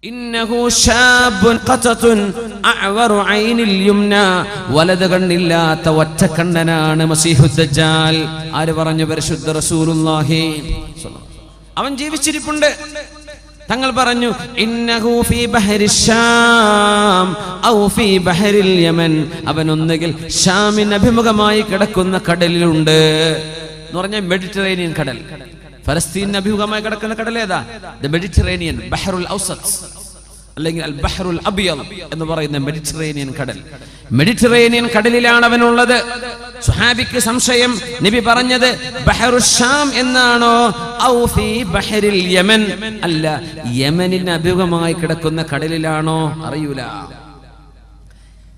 ഇന്നഹു ശാബുൻ ഖതതുൻ അഅവറു ഐനിൽ യുംന, വലത് കണ്ണില്ലാത്ത ഒറ്റക്കണ്ണനാണ് മസീഹുദ് ദജ്ജാൽ. ആര് പറഞ്ഞു? പരിശുദ്ധ റസൂലുള്ളാഹി. അവൻ ജീവിച്ചിരിപ്പുണ്ട്. തങ്ങൾ പറഞ്ഞു ഇന്നഹു ഫീ ബഹരിൽ ശാം ഔ ഫീ ബഹരിൽ യമൻ, അവൻ ഒന്നുകിൽ ഷാമിന് അഭിമുഖമായി കിടക്കുന്ന കടലിലുണ്ട് എന്ന് പറഞ്ഞാൽ മെഡിറ്ററേനിയൻ കടൽ. ഫലസ്തീനിന് അഭിമുഖമായി കിടക്കുന്ന കടൽ ഏതാ? ദ മെഡിറ്ററേനിയൻ, ബഹറുൽ ഔസത്ത് അല്ലെങ്കിൽ അൽ ബഹറുൽ അബിയൽ എന്ന് പറയുന്ന മെഡിറ്ററേനിയൻ കടൽ. മെഡിറ്ററേനിയൻ കടലിലാണ് അവനുള്ളത്. സുഹാബിക്ക് സംശയം, നബി പറഞ്ഞത് ബഹറുൽ ഷാം എന്നാണോ ഔ ഫീ ബഹരിൽ യമൻ, അല്ല യമനിന് അഭിമുഖമായി കിടക്കുന്ന കടലിലാണോ അറിയൂല.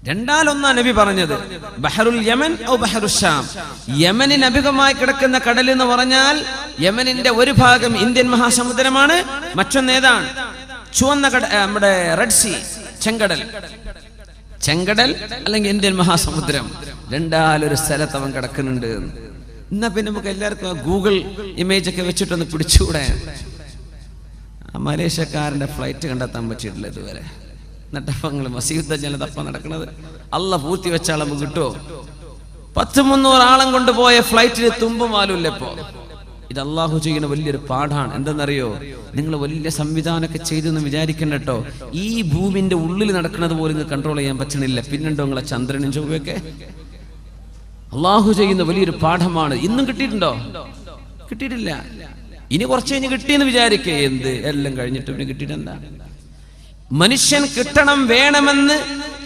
രണ്ടാലൊന്നാ നബി പറഞ്ഞത്, ബഹറുൽ യമൻ ഔ ബഹറുൽ ഷാം. യമനിന് അഭിമുഖമായി കിടക്കുന്ന കടൽ എന്ന് പറഞ്ഞാൽ യമനിന്റെ ഒരു ഭാഗം ഇന്ത്യൻ മഹാസമുദ്രമാണ്, മറ്റൊന്നേതാണ്? ചുവന്ന നമ്മുടെ റെഡ് സീ, ചെങ്കടൽ. ചെങ്കടൽ അല്ലെങ്കിൽ ഇന്ത്യൻ മഹാസമുദ്രം, രണ്ടാലൊരു സ്ഥലത്ത് അവൻ കിടക്കുന്നുണ്ട്. എന്നാ പിന്നെ നമുക്ക് എല്ലാവർക്കും ഗൂഗിൾ ഇമേജ് ഒക്കെ വെച്ചിട്ടൊന്ന് പിടിച്ചുകൂടെ? മലേഷ്യക്കാരന്റെ ഫ്ലൈറ്റ് കണ്ടെത്താൻ പറ്റിയിട്ടില്ല ഇതുവരെ. എന്നിട്ടങ്ങൾ മസീഹുദ് ദജ്ജാൽ തപ്പ നടക്കുന്നത്. അള്ള പൂർത്തി വെച്ച അളവ് കിട്ടുമോ? 100-300 ആളം കൊണ്ടുപോയ ഫ്ലൈറ്റിന് തുമ്പും വാലുമില്ല. ഇപ്പോ ഇത് അള്ളാഹു ചെയ്യുന്ന വലിയൊരു പാഠാണ്. എന്തെന്നറിയോ? നിങ്ങൾ വലിയ സംവിധാനമൊക്കെ ചെയ്തെന്ന് വിചാരിക്കണ്ട കേട്ടോ. ഈ ഭൂമിന്റെ ഉള്ളിൽ നടക്കുന്നത് പോലും നിങ്ങൾക്ക് കൺട്രോൾ ചെയ്യാൻ പറ്റണില്ല. പിന്നെണ്ടോ നിങ്ങളെ ചന്ദ്രനും ചൊവ്വയൊക്കെ? അള്ളാഹു ചെയ്യുന്ന വലിയൊരു പാഠമാണ്. ഇന്നും കിട്ടിയിട്ടുണ്ടോ? കിട്ടിയിട്ടില്ല. ഇനി കുറച്ച് കഴിഞ്ഞ് കിട്ടിയെന്ന് വിചാരിക്കേ. എന്ത് എല്ലാം കഴിഞ്ഞിട്ട് പിന്നെ കിട്ടിയിട്ടെന്താ? മനുഷ്യൻ കിട്ടണം വേണമെന്ന്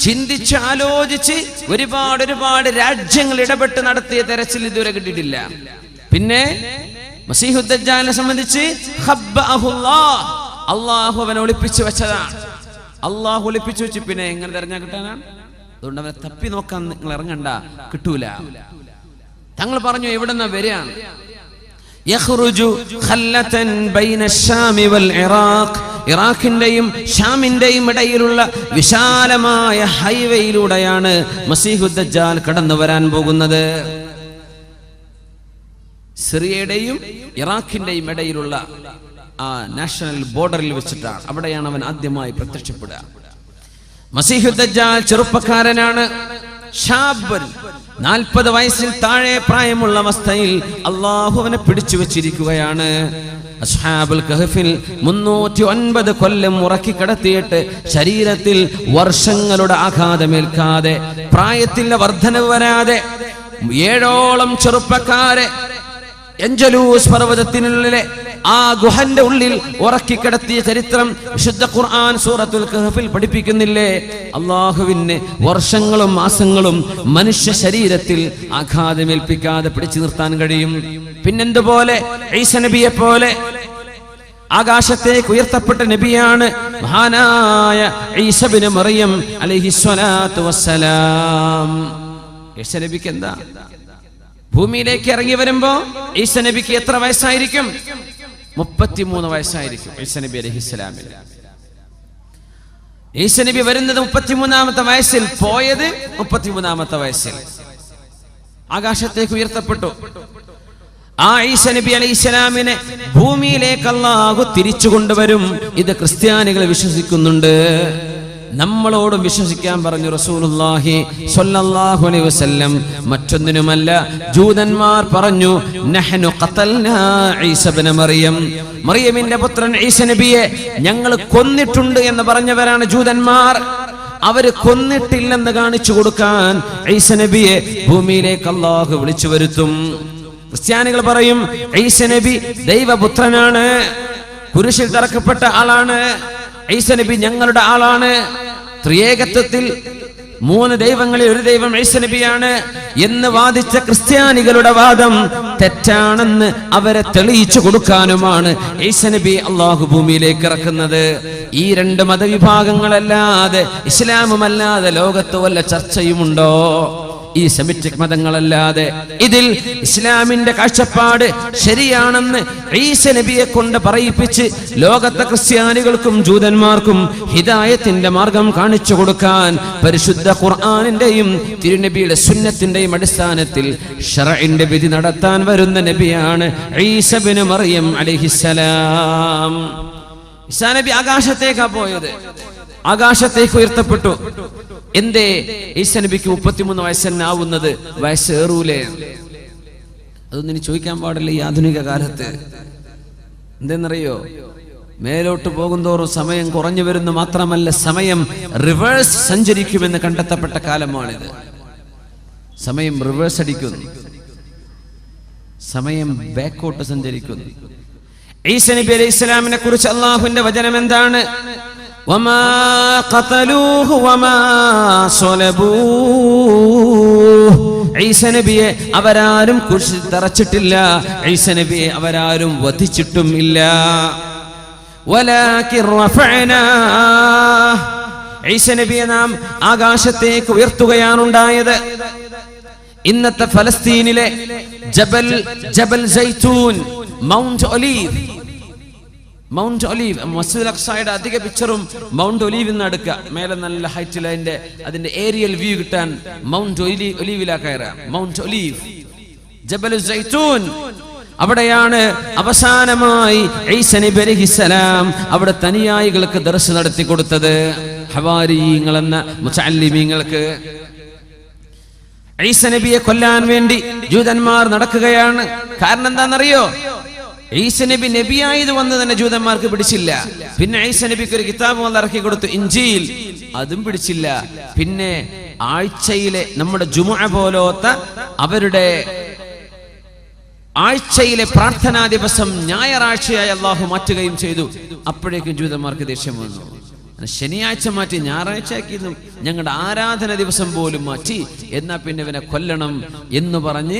ചിന്തിച്ച് ആലോചിച്ച് ഒരുപാട് രാജ്യങ്ങൾ ഇടപെട്ട് നടത്തിയ തെരച്ചിൽ ഇതുവരെ കിട്ടിയിട്ടില്ല. പിന്നെ മസീഹുദ് ദജ്ജാലിനെ സംബന്ധിച്ച് അള്ളാഹു അവനെ ഒളിപ്പിച്ചു വെച്ചതാണ്. അള്ളാഹു ഒളിപ്പിച്ചു വെച്ച് പിന്നെ എങ്ങനെ തെരഞ്ഞാൽ കിട്ടാനാണ്? അതുകൊണ്ട് അവനെ തപ്പി നോക്കാൻ നിങ്ങൾ ഇറങ്ങണ്ട, കിട്ടൂല. തങ്ങൾ പറഞ്ഞു എവിടെന്നാ വരികയാണ്? ഇറാഖിന്റെയും ഷാമിന്റെയും ഇടയിലുള്ള വിശാലമായ ഹൈവേയിലൂടെയാണ് മസീഹുദ് ദജ്ജാൽ കടന്നു വരാൻ പോകുന്നത്. സിറിയയുടെയും ഇറാഖിന്റെയും ഇടയിലുള്ള ആ നാഷണൽ ബോർഡറിൽ വെച്ചിട്ടാണ്. അവിടെയാണ് അവൻ ആദ്യമായി പ്രത്യക്ഷപ്പെടുക. മസീഹുദ് ദജ്ജാൽ ചെറുപ്പക്കാരനാണ്. ഷാബൻ, 40 വയസ്സിൽ താഴെ പ്രായമുള്ള അവസ്ഥയിൽ അള്ളാഹു അവനെ പിടിച്ചു വെച്ചിരിക്കുകയാണ്. അസ്ഹാബുൽ കഹ്ഫിൽ 309 കൊല്ലം ഉറക്കി കിടത്തിയിട്ട് ശരീരത്തിൽ വർഷങ്ങളുടെ ആഘാതമേൽക്കാതെ, പ്രായത്തിന്റെ വർധനവ് വരാതെ 7ഓളം ചെറുപ്പക്കാരെ എഞ്ചലൂസ് പർവ്വതത്തിനുള്ളിലെ ആ ഗുഹന്റെ ഉള്ളിൽ ഉറക്കി കിടത്തിയ ചരിത്രം വിശുദ്ധ ഖുർആൻ സൂറത്തുൽ കഹ്ഫിൽ പഠിപ്പിക്കുന്നില്ലേ? അള്ളാഹുവിന് വർഷങ്ങളും മാസങ്ങളും മനുഷ്യ ശരീരത്തിൽ ആഘാതമേൽപ്പിക്കാതെ പിടിച്ചു നിർത്താൻ കഴിയും. പിന്നെന്തുപോലെ ഈസ നബിയെ പോലെ ആകാശത്തേക്ക് ഉയർത്തപ്പെട്ട നബിയാണ് മഹാനായ ഈസ ഇബ്നു മറിയം അലൈഹിസ്സലാത്തു വസ്സലാം. ഈസ നബിക്ക് എന്താ? ഭൂമിയിലേക്ക് ഇറങ്ങി വരുമ്പോ ഈസ നബിക്ക് എത്ര വയസ്സായിരിക്കും? 33 വയസ്സായിരിക്കും ഈസ നബി അലൈഹിസ്സലാമിന്. ഈസ നബി വരുന്നത് 33-ാമത്തെ വയസ്സിൽ, പോയത് 33-ാമത്തെ വയസ്സിൽ. ആകാശത്തേക്ക് ഉയർത്തപ്പെട്ടു. ആ ഈസ നബി അലൈഹിസ്സലാമിനെ ഭൂമിയിലേക്ക് അല്ലാഹു തിരിച്ചു കൊണ്ടുവരും. ഇത് ക്രിസ്ത്യാനികൾ വിശ്വസിക്കുന്നുണ്ട്. നമ്മളോടും വിശ്വസിക്കാൻ പറഞ്ഞു റസൂലുള്ളാഹി സ്വല്ലല്ലാഹു അലൈഹി വസല്ലം. മറ്റൊന്നിനുമല്ല, ജൂതന്മാർ പറഞ്ഞു നഹ്നു ഖതൽനാ ഈസ ഇബ്നു മറിയം, മറിയമിന്റെ പുത്രൻ ഈസ നബിയെ ഞങ്ങൾ കൊന്നിട്ടുണ്ട് എന്ന് പറഞ്ഞവരാണ് ജൂതന്മാർ. അവര് കൊന്നിട്ടില്ലെന്ന് കാണിച്ചു കൊടുക്കാൻ ഈസ നബിയെ ഭൂമിയിലേക്ക് അല്ലാഹു വിളിച്ചു വരുത്തും. ക്രിസ്ത്യാനികൾ പറയും ഈസ നബി ദൈവപുത്രനാണ്, കുരിശിൽ തറക്കപ്പെട്ട ആളാണ്. ഈസ നബി ഞങ്ങളുടെ ആളാണ്. ത്രിയേകത്വത്തിൽ 3 ദൈവങ്ങളിൽ ഒരു ദൈവം ഈസ നബിയാണ് എന്ന് വാദിച്ച ക്രിസ്ത്യാനികളുടെ വാദം തെറ്റാണെന്ന് അവരെ തെളിയിച്ചു കൊടുക്കാനുമാണ് ഈസ നബി അള്ളാഹു ഭൂമിയിലേക്ക് ഇറക്കുന്നത്. ഈ 2 മതവിഭാഗങ്ങളല്ലാതെ, ഇസ്ലാമുമല്ലാതെ ലോകത്ത് വല്ല ചർച്ചയുമുണ്ടോ? ഈ സെമിറ്റിക് മതങ്ങളല്ലാതെ. ഇതിൽ ഇസ്ലാമിന്റെ കാഴ്ചപ്പാട് ശരിയാണെന്ന് ഈസ നബിയെ കൊണ്ട് പറയിപ്പിച്ച് ലോകത്തെ ക്രിസ്ത്യാനികൾക്കും ജൂതന്മാർക്കും ഹിദായത്തിന്റെ മാർഗം കാണിച്ചു കൊടുക്കാൻ പരിശുദ്ധ ഖുർആനിന്റെയും തിരുനബിയുടെ സുന്നത്തിന്റെയും അടിസ്ഥാനത്തിൽ ശറഇന്റെ വിധി നടത്താൻ വരുന്ന നബിയാണ് ഈസ ഇബ്നു മറിയം അലൈഹിസ്സലാം. ഈസാ നബി ആകാശത്തേക്കാ പോയത്, ആകാശത്തേക്ക് ഉയർത്തപ്പെട്ടു. എന്തേ ഈസാ നബിക്ക് 33 വയസ്സെന്നാവുന്നത്? വയസ്സേറൂലേ? അതൊന്നും ഇനി ചോദിക്കാൻ പാടില്ല ഈ ആധുനിക കാലത്ത്. എന്തെന്നറിയോ? മേലോട്ട് പോകുന്തോറും സമയം കുറഞ്ഞു വരുന്നു. മാത്രമല്ല, സമയം റിവേഴ്സ് സഞ്ചരിക്കുമെന്ന് കണ്ടെത്തപ്പെട്ട കാലമാണിത്. സമയം റിവേഴ്സ് അടിക്കുന്നു, സമയം ബാക്കോട്ട് സഞ്ചരിക്കുന്നു. ഈസാ നബി അലൈഹി സ്വലാമിനെ കുറിച്ച് അല്ലാഹുവിന്റെ വചനം എന്താണ്? വമാ ഖതലൂഹു വമാ സ്വലബൂഹു. ഈസാ നബിയെ അവരാരും കുരിശിൽ തറച്ചിട്ടില്ല, ഈസാ നബിയെ അവരാരും വധിച്ചിട്ടും ഇല്ല. വലാകിൻ റഫഅനാഹ്. ഈസാ നബിയെ നാം ആകാശത്തേക്ക് ഉയർത്തുകയാണ് ഉണ്ടായത്. ഇന്നത്തെ ഫലസ്തീനിലെ ജബൽ സൈത്തൂൻ, മൗണ്ട് ഒലീവ്, മസ്ജിദുൽ അഖ്സയുടെ അധിക പിക്ചറും മൗണ്ട് ഒലീവിൽ നിന്ന് എടുക്കുക. മേലെ നല്ല ഹൈറ്റിൽ അതിന്റെ ഏരിയൽ വ്യൂ കിട്ടാൻ മൗണ്ട് ഒലീവിലാ കയറുക. മൗണ്ട് ഒലീവ്, ജബൽ സൈത്തൂൻ, അവിടെയാണ് അവസാനമായി ഈസാ നബി അലൈഹിസ്സലാം അവിടെ തനിയായികൾക്ക് ദർസ് നടത്തി കൊടുത്തത്. ഹവാരിയീങ്ങൾ എന്ന മുതഅല്ലിമീങ്ങൾക്ക്. ഈസാ നബിയെ കൊല്ലാൻ വേണ്ടി ജൂതന്മാർ നടക്കുകയാണ്. കാരണം എന്താണെന്നറിയോ? ഈസാ നബി നബിയായത് വന്ന് തന്നെ ജൂതന്മാർക്ക് പിടിച്ചില്ല. പിന്നെ ഈസാ നബിക്ക് ഒരു കിതാബ് വന്ന് ഇറക്കി കൊടുത്തു, ഇഞ്ചീൽ, അതും പിടിച്ചില്ല. പിന്നെ ആഴ്ചയിലെ നമ്മുടെ ജുമുഅ പോലത്തെ അവരുടെ ആഴ്ചയിലെ പ്രാർത്ഥനാ ദിവസം ഞായറാഴ്ചയായി അള്ളാഹു മാറ്റുകയും ചെയ്തു. അപ്പോഴേക്കും ജൂതന്മാർക്ക് ദേഷ്യം വന്നു. ശനിയാഴ്ച മാറ്റി ഞായറാഴ്ചയാക്കി, ഞങ്ങളുടെ ആരാധന ദിവസം പോലും മാറ്റി, എന്നാ പിന്നെ ഇവനെ കൊല്ലണം എന്ന് പറഞ്ഞ്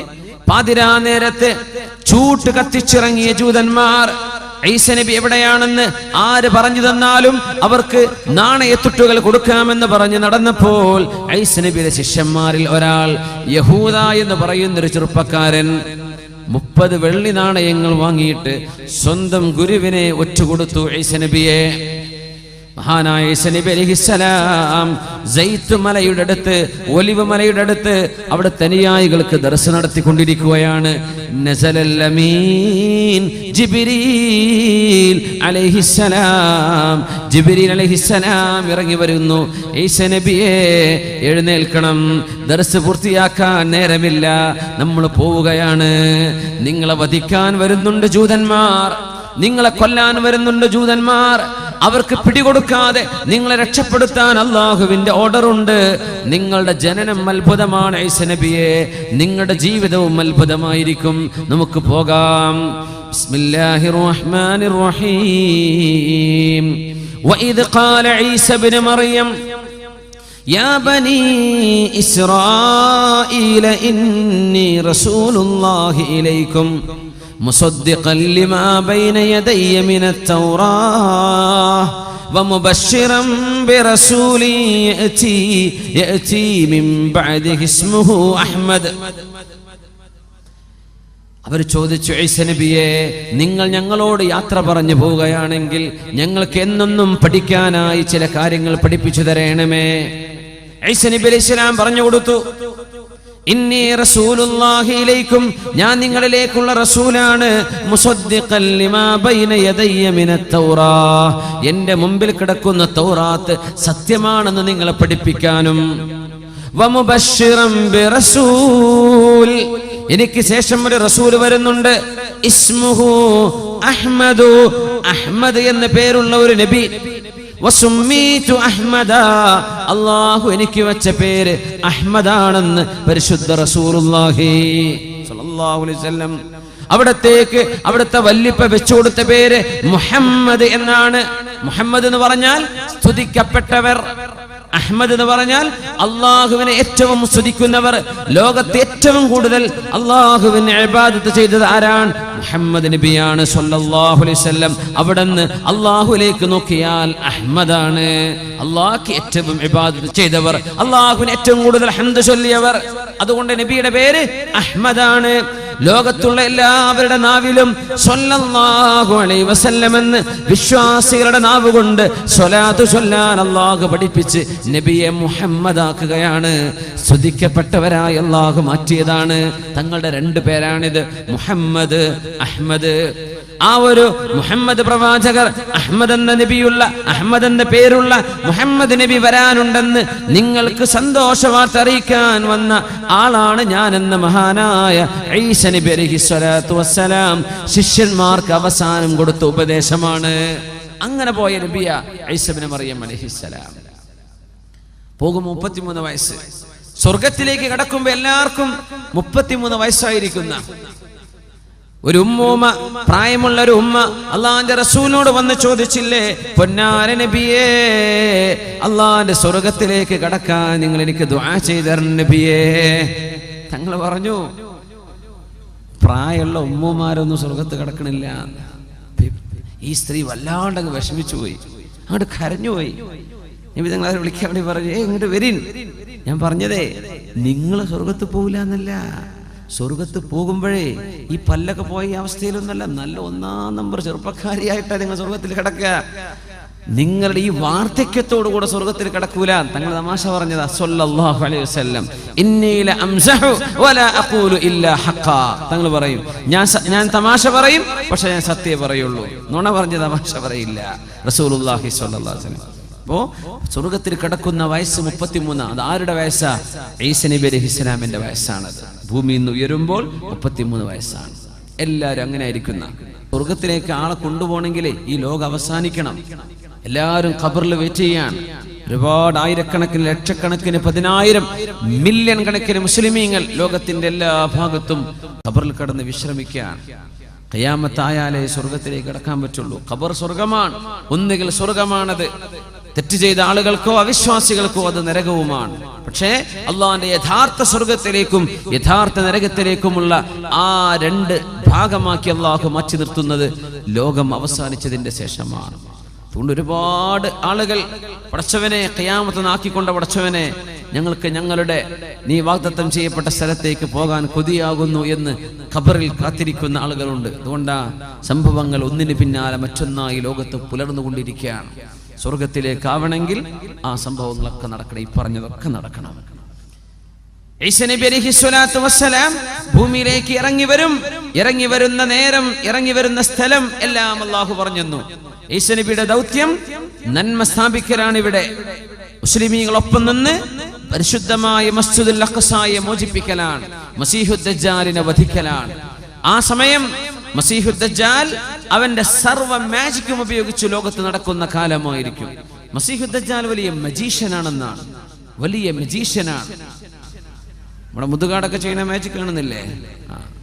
പാതിരാ നേരത്ത് ചൂട്ട് കത്തിച്ചിറങ്ങിയ ജൂതന്മാർ ഈസാ നബി എവിടെയാണെന്ന് ആര് പറഞ്ഞു തന്നാലും അവർക്ക് നാണയത്തുട്ടുകൾ കൊടുക്കാമെന്ന് പറഞ്ഞ് നടന്നപ്പോൾ ഈസാ നബിയുടെ ശിഷ്യന്മാരിൽ ഒരാൾ, യഹൂദ എന്ന് പറയുന്നൊരു ചെറുപ്പക്കാരൻ, 30 വെള്ളി നാണയങ്ങൾ വാങ്ങിയിട്ട് സ്വന്തം ഗുരുവിനെ ഒറ്റുകൊടുത്തു ഈസാ നബിയെ. മഹാനായ ഈസാ നബി അലൈഹിസ്സലാം സൈത്ത് മലയുടെ അടുത്ത്, ഒലിവ് മലയുടെ അടുത്ത് അവിടെ തനിയായികൾക്ക് ദർസ് നടത്തിക്കൊണ്ടിരിക്കുകയാണ്. നസലൽ അമീൻ ജിബ്രീൽ അലൈഹിസ്സലാം. ജിബ്രീൽ അലൈഹിസ്സലാം ഇറങ്ങി വരുന്നു. ഈസാ നബിയെ എഴുന്നേൽക്കണം, ദർസ് പൂർത്തിയാക്കാൻ നേരമില്ല, നമ്മൾ പോവുകയാണ്. നിങ്ങളെ വധിക്കാൻ വരുന്നുണ്ട് ജൂതന്മാർ, നിങ്ങളെ കൊല്ലാൻ വരുന്നുണ്ട് ജൂതന്മാർ. അവർക്ക് പിടികൊടുക്കാതെ നിങ്ങളെ രക്ഷപ്പെടുത്താൻ അള്ളാഹുവിന്റെ ഓർഡർ ഉണ്ട്. നിങ്ങളുടെ ജനനം അത്ഭുതമാണ് ഈസാ നബിയെ, നിങ്ങളുടെ ജീവിതവും അത്ഭുതമായിരിക്കും. നമുക്ക് പോകാം. ബിസ്മില്ലാഹിർ റഹ്മാനിർ റഹീം. വഇദ് ഖാല ഈസ ഇബ്നു മറിയം യാ ബനീ ഇസ്രായീല ഇന്നി റസൂലുള്ളാഹി ഇലൈക്കും مصدقا لما بين يدي من التوراة ومبشرا برسول يأتي من بعده اسمه أحمد. അവർ ചോദിച്ചു, ഈസാ നബിയെ, നിങ്ങൾ ഞങ്ങളോട് യാത്ര പറഞ്ഞു പോവുകയാണെങ്കിൽ ഞങ്ങൾക്ക് എന്നൊന്നും പഠിക്കാനായി ചില കാര്യങ്ങൾ പഠിപ്പിച്ചു തരണമേ. ഈസാ നബി അലൈഹി സ്വലാം പറഞ്ഞു കൊടുത്തു, ഇന്നി റസൂലുള്ളാഹി ഇലൈക്കും, ഞാൻ നിങ്ങളിലേക്കുള്ള റസൂലാണ്. മുസദ്ദിഖൻ ലിമാ ബൈന യദയ്യ മിനത് തൗറാത്ത്, എൻ്റെ മുമ്പിൽ കിടക്കുന്ന തൗറാത്ത് സത്യമാണെന്ന് നിങ്ങളെ പഠിപ്പിക്കാനും. വമുബശ്ശിറൻ ബിറസൂൽ, എനിക്ക് ശേഷം ഒരു റസൂൽ വരുന്നുണ്ട്. ഇസ്മുഹു അഹ്മദു, അഹ്മദ് എന്ന പേരുള്ള ഒരു നബി. വസുമ്മീതു അഹ്മദ, അല്ലാഹു എനിക്ക് വെച്ച പേര് അഹ്മദാണെന്ന് പരിശുദ്ധ റസൂലുള്ളാഹി സ്വല്ലല്ലാഹു അലൈഹി വസല്ലം. അവിടുത്തെ വല്ലിപ്പ വെച്ചു കൊടുത്ത പേര് മുഹമ്മദ് എന്നാണ്. മുഹമ്മദ് എന്ന് പറഞ്ഞാൽ സ്തുതിക്കപ്പെട്ടവർ, അഹ്മദ് എന്ന് പറഞ്ഞാൽ അള്ളാഹുവിനെ ഏറ്റവും സ്തുതിക്കുന്നവർ. ലോകത്ത് ഏറ്റവും കൂടുതൽ അള്ളാഹുവിനെ ഇബാദത്ത് ചെയ്തത് ആരാണ്? മുഹമ്മദ് നബിയാണ് സ്വല്ലല്ലാഹു അലൈഹി വസല്ലം. അവിടുന്ന് അള്ളാഹുലേക്ക് നോക്കിയാൽ അഹ്മദാണ്. അള്ളാഹ്ക്ക് ഏറ്റവും ഇബാദത്ത് ചെയ്തവർ, അള്ളാഹുവിന് ഏറ്റവും കൂടുതൽ ഹംദ് ചൊല്ലിയവർ. അതുകൊണ്ട് നബിയുടെ പേര് അഹ്മദാണ്. ലോകത്തുള്ള എല്ലാവരുടെ നാവിലും സ്വല്ലല്ലാഹു അലൈഹി വസല്ലം എന്ന് വിശ്വാസികളുടെ നാവ് കൊണ്ട് സ്വലാത്ത് ചൊല്ലാൻ അള്ളാഹു പഠിപ്പിച്ച് നബിയെ മുഹമ്മദാക്കുകയാണ്. സ്തുതിക്കപ്പെട്ടവരായി അള്ളാഹു മാറ്റിയതാണ്. തങ്ങളുടെ 2 പേരാണിത്, മുഹമ്മദ്, അഹ്മദ്. ആ ഒരു മുഹമ്മദ് പ്രവാചകർ, അഹ്മദ് എന്ന നബിയുള്ള, അഹ്മദ് എന്ന പേരുള്ള മുഹമ്മദ് നബി വരാനുണ്ടെന്ന് നിങ്ങൾക്ക് സന്തോഷവാർത്ത അറിയിക്കാൻ വന്ന ആളാണ് ഞാൻ എന്ന മഹാനായ ഈസ നബി അലൈഹിസ്സലാത്തു വസ്സലാം ശിഷ്യന്മാർക്ക് അവസാനം കൊടുത്ത ഉപദേശമാണ്. അങ്ങനെ പോയ നബിയ ഈസ ഇബ്നു മറിയം അലൈഹിസ്സലാം. പോകും 33 വയസ്സ്. സ്വർഗത്തിലേക്ക് കടക്കുമ്പോ എല്ലാവർക്കും 33 വയസ്സായിരിക്കുന്ന ഒരു ഉമ്മൂമ്മ, പ്രായമുള്ള ഒരു ഉമ്മ അള്ളാന്റെ റസൂലിനോട് വന്ന് ചോദിച്ചില്ലേ, പൊന്നാര നബിയേ, അള്ളാന്റെ സ്വർഗത്തിലേക്ക് കടക്കാൻ നിങ്ങൾ എനിക്ക് ദുആ ചെയ്തരണം നബിയേ. തങ്ങൾ പറഞ്ഞു, പ്രായമുള്ള ഉമ്മമാരൊന്നും സ്വർഗത്ത് കിടക്കണില്ല. ഈ സ്ത്രീ വല്ലാണ്ടങ്ങ് വിഷമിച്ചു പോയി, അങ്ങോട്ട് കരഞ്ഞുപോയി. നബി തങ്ങൾ അവരെ വിളിക്കാൻ വേണ്ടി പറഞ്ഞു, ഇങ്ങോട്ട് വരീൻ. ഞാൻ പറഞ്ഞതേ, നിങ്ങൾ സ്വർഗത്ത് പോകില്ല എന്നല്ല, സ്വർഗത്ത് പോകുമ്പോഴേ ഈ പല്ലൊക്കെ പോയ ഈ അവസ്ഥയിലൊന്നല്ല, നല്ല 1-ാം നമ്പർ ചെറുപ്പക്കാരിയായിട്ടാണ് നിങ്ങൾ സ്വർഗത്തിൽ കിടക്കുക. നിങ്ങളുടെ ഈ വാർദ്ധക്യത്തോടു കൂടെ സ്വർഗത്തിൽ കിടക്കൂല. തങ്ങൾ തമാശ പറഞ്ഞതാ സല്ലല്ലാഹു അലൈഹി വസല്ലം, ഇന്നി ലഅംസഹു വലാ അഖൂലു ഇല്ലാ ഹഖ്ഖാ. തങ്ങൾ പറയും, ഞാൻ തമാശ പറയും, പക്ഷെ ഞാൻ സത്യം പറയുള്ളൂ, നുണ പറഞ്ഞ തമാശ പറയില്ല. റസൂലുള്ളാഹി സ്വല്ലല്ലാഹു അലൈഹി വസല്ലം. അപ്പോ സ്വർഗത്തിൽ കിടക്കുന്ന വയസ്സ് 33. അത് ആരുടെ വയസ്സാ? ഈസ നബി അലൈഹിസ്സലാമിന്റെ വയസ്സാണത്. ഭൂമിയിൽ നിന്ന് ഉയരുമ്പോൾ 33 വയസ്സാണ്. എല്ലാവരും അങ്ങനെ ആയിരിക്കുന്ന. സ്വർഗത്തിലേക്ക് ആളെ കൊണ്ടുപോകണമെങ്കിൽ ഈ ലോകം അവസാനിക്കണം. എല്ലാവരും ഖബറിൽ വെയിറ്റ് ചെയ്യാണ്. ഒരുപാട് ആയിരക്കണക്കിന്, ലക്ഷക്കണക്കിന്, 10,000 മില്യൺ കണക്കിന് മുസ്ലിമീങ്ങൾ ലോകത്തിന്റെ എല്ലാ ഭാഗത്തും ഖബറിൽ കിടന്ന് വിശ്രമിക്കുകയാണ്. ഖിയാമത്തായാലേ സ്വർഗത്തിലേക്ക് കടക്കാൻ പറ്റുള്ളൂ. ഖബർ സ്വർഗമാണ്. ഒന്നുകിൽ സ്വർഗമാണത്, തെറ്റ് ചെയ്ത ആളുകൾക്കോ അവിശ്വാസികൾക്കോ അത് നരകവുമാണ്. പക്ഷേ അള്ളാഹിന്റെ യഥാർത്ഥ സ്വർഗത്തിലേക്കും യഥാർത്ഥ നരകത്തിലേക്കുമുള്ള ആ 2 ഭാഗമാക്കി അള്ളാഹു മാറ്റി നിർത്തുന്നത് ലോകം അവസാനിച്ചതിന്റെ ശേഷമാണ്. അതുകൊണ്ട് ഒരുപാട് ആളുകൾ, പടച്ചവനെ ഖിയാമത്ത് നാക്കിക്കൊണ്ട പടച്ചവനെ, ഞങ്ങൾക്ക് ഞങ്ങളുടെ നീ വാഗ്ദത്തം ചെയ്യപ്പെട്ട സ്ഥലത്തേക്ക് പോകാൻ കൊതിയാകുന്നു എന്ന് ഖബറിൽ കാത്തിരിക്കുന്ന ആളുകളുണ്ട്. അതുകൊണ്ടാ സംഭവങ്ങൾ ഒന്നിന് പിന്നാലെ മറ്റൊന്നായി ലോകത്ത് പുലർന്നുകൊണ്ടിരിക്കുകയാണ്. സ്വർഗത്തിലേക്കാവണമെങ്കിൽ ആ സംഭവങ്ങളൊക്കെ നടക്കണം, ഈ പറഞ്ഞതൊക്കെ നടക്കണം. ഈസ നബി അലൈഹിസ്സലാത്തു വസ്സലാം ഭൂമിയിലേക്ക് ഇറങ്ങി വരുന്ന നേരം, ഇറങ്ങി വരുന്ന സ്ഥലം എല്ലാം അല്ലാഹു പറഞ്ഞു. ഈസ നബിയുടെ ദൗത്യം നന്മ സ്ഥാപിക്കലാണ്. ഇവിടെ മുസ്ലിമീങ്ങളൊപ്പം നിന്ന് പരിശുദ്ധമായ മസ്ജിദുൽ അഖ്സയെ മോചിപ്പിക്കലാണ്, മസീഹുദ് ദജ്ജാലിനെ വധിക്കലാണ്. ആ സമയം മസീഹുദ് ദജ്ജാൽ അവന്റെ സർവ്വ മാജിക്കും ഉപയോഗിച്ച് ലോകത്ത് നടക്കുന്ന കാലമായിരിക്കും. മസീഹുദ് ദജ്ജാൽ വലിയ മജീഷ്യനാണെന്നാണ്, വലിയ മജീഷ്യനാണ്. നമ്മുടെ മുതുകാടൊക്കെ ചെയ്യുന്ന മാജിക് കാണുന്നില്ലേ,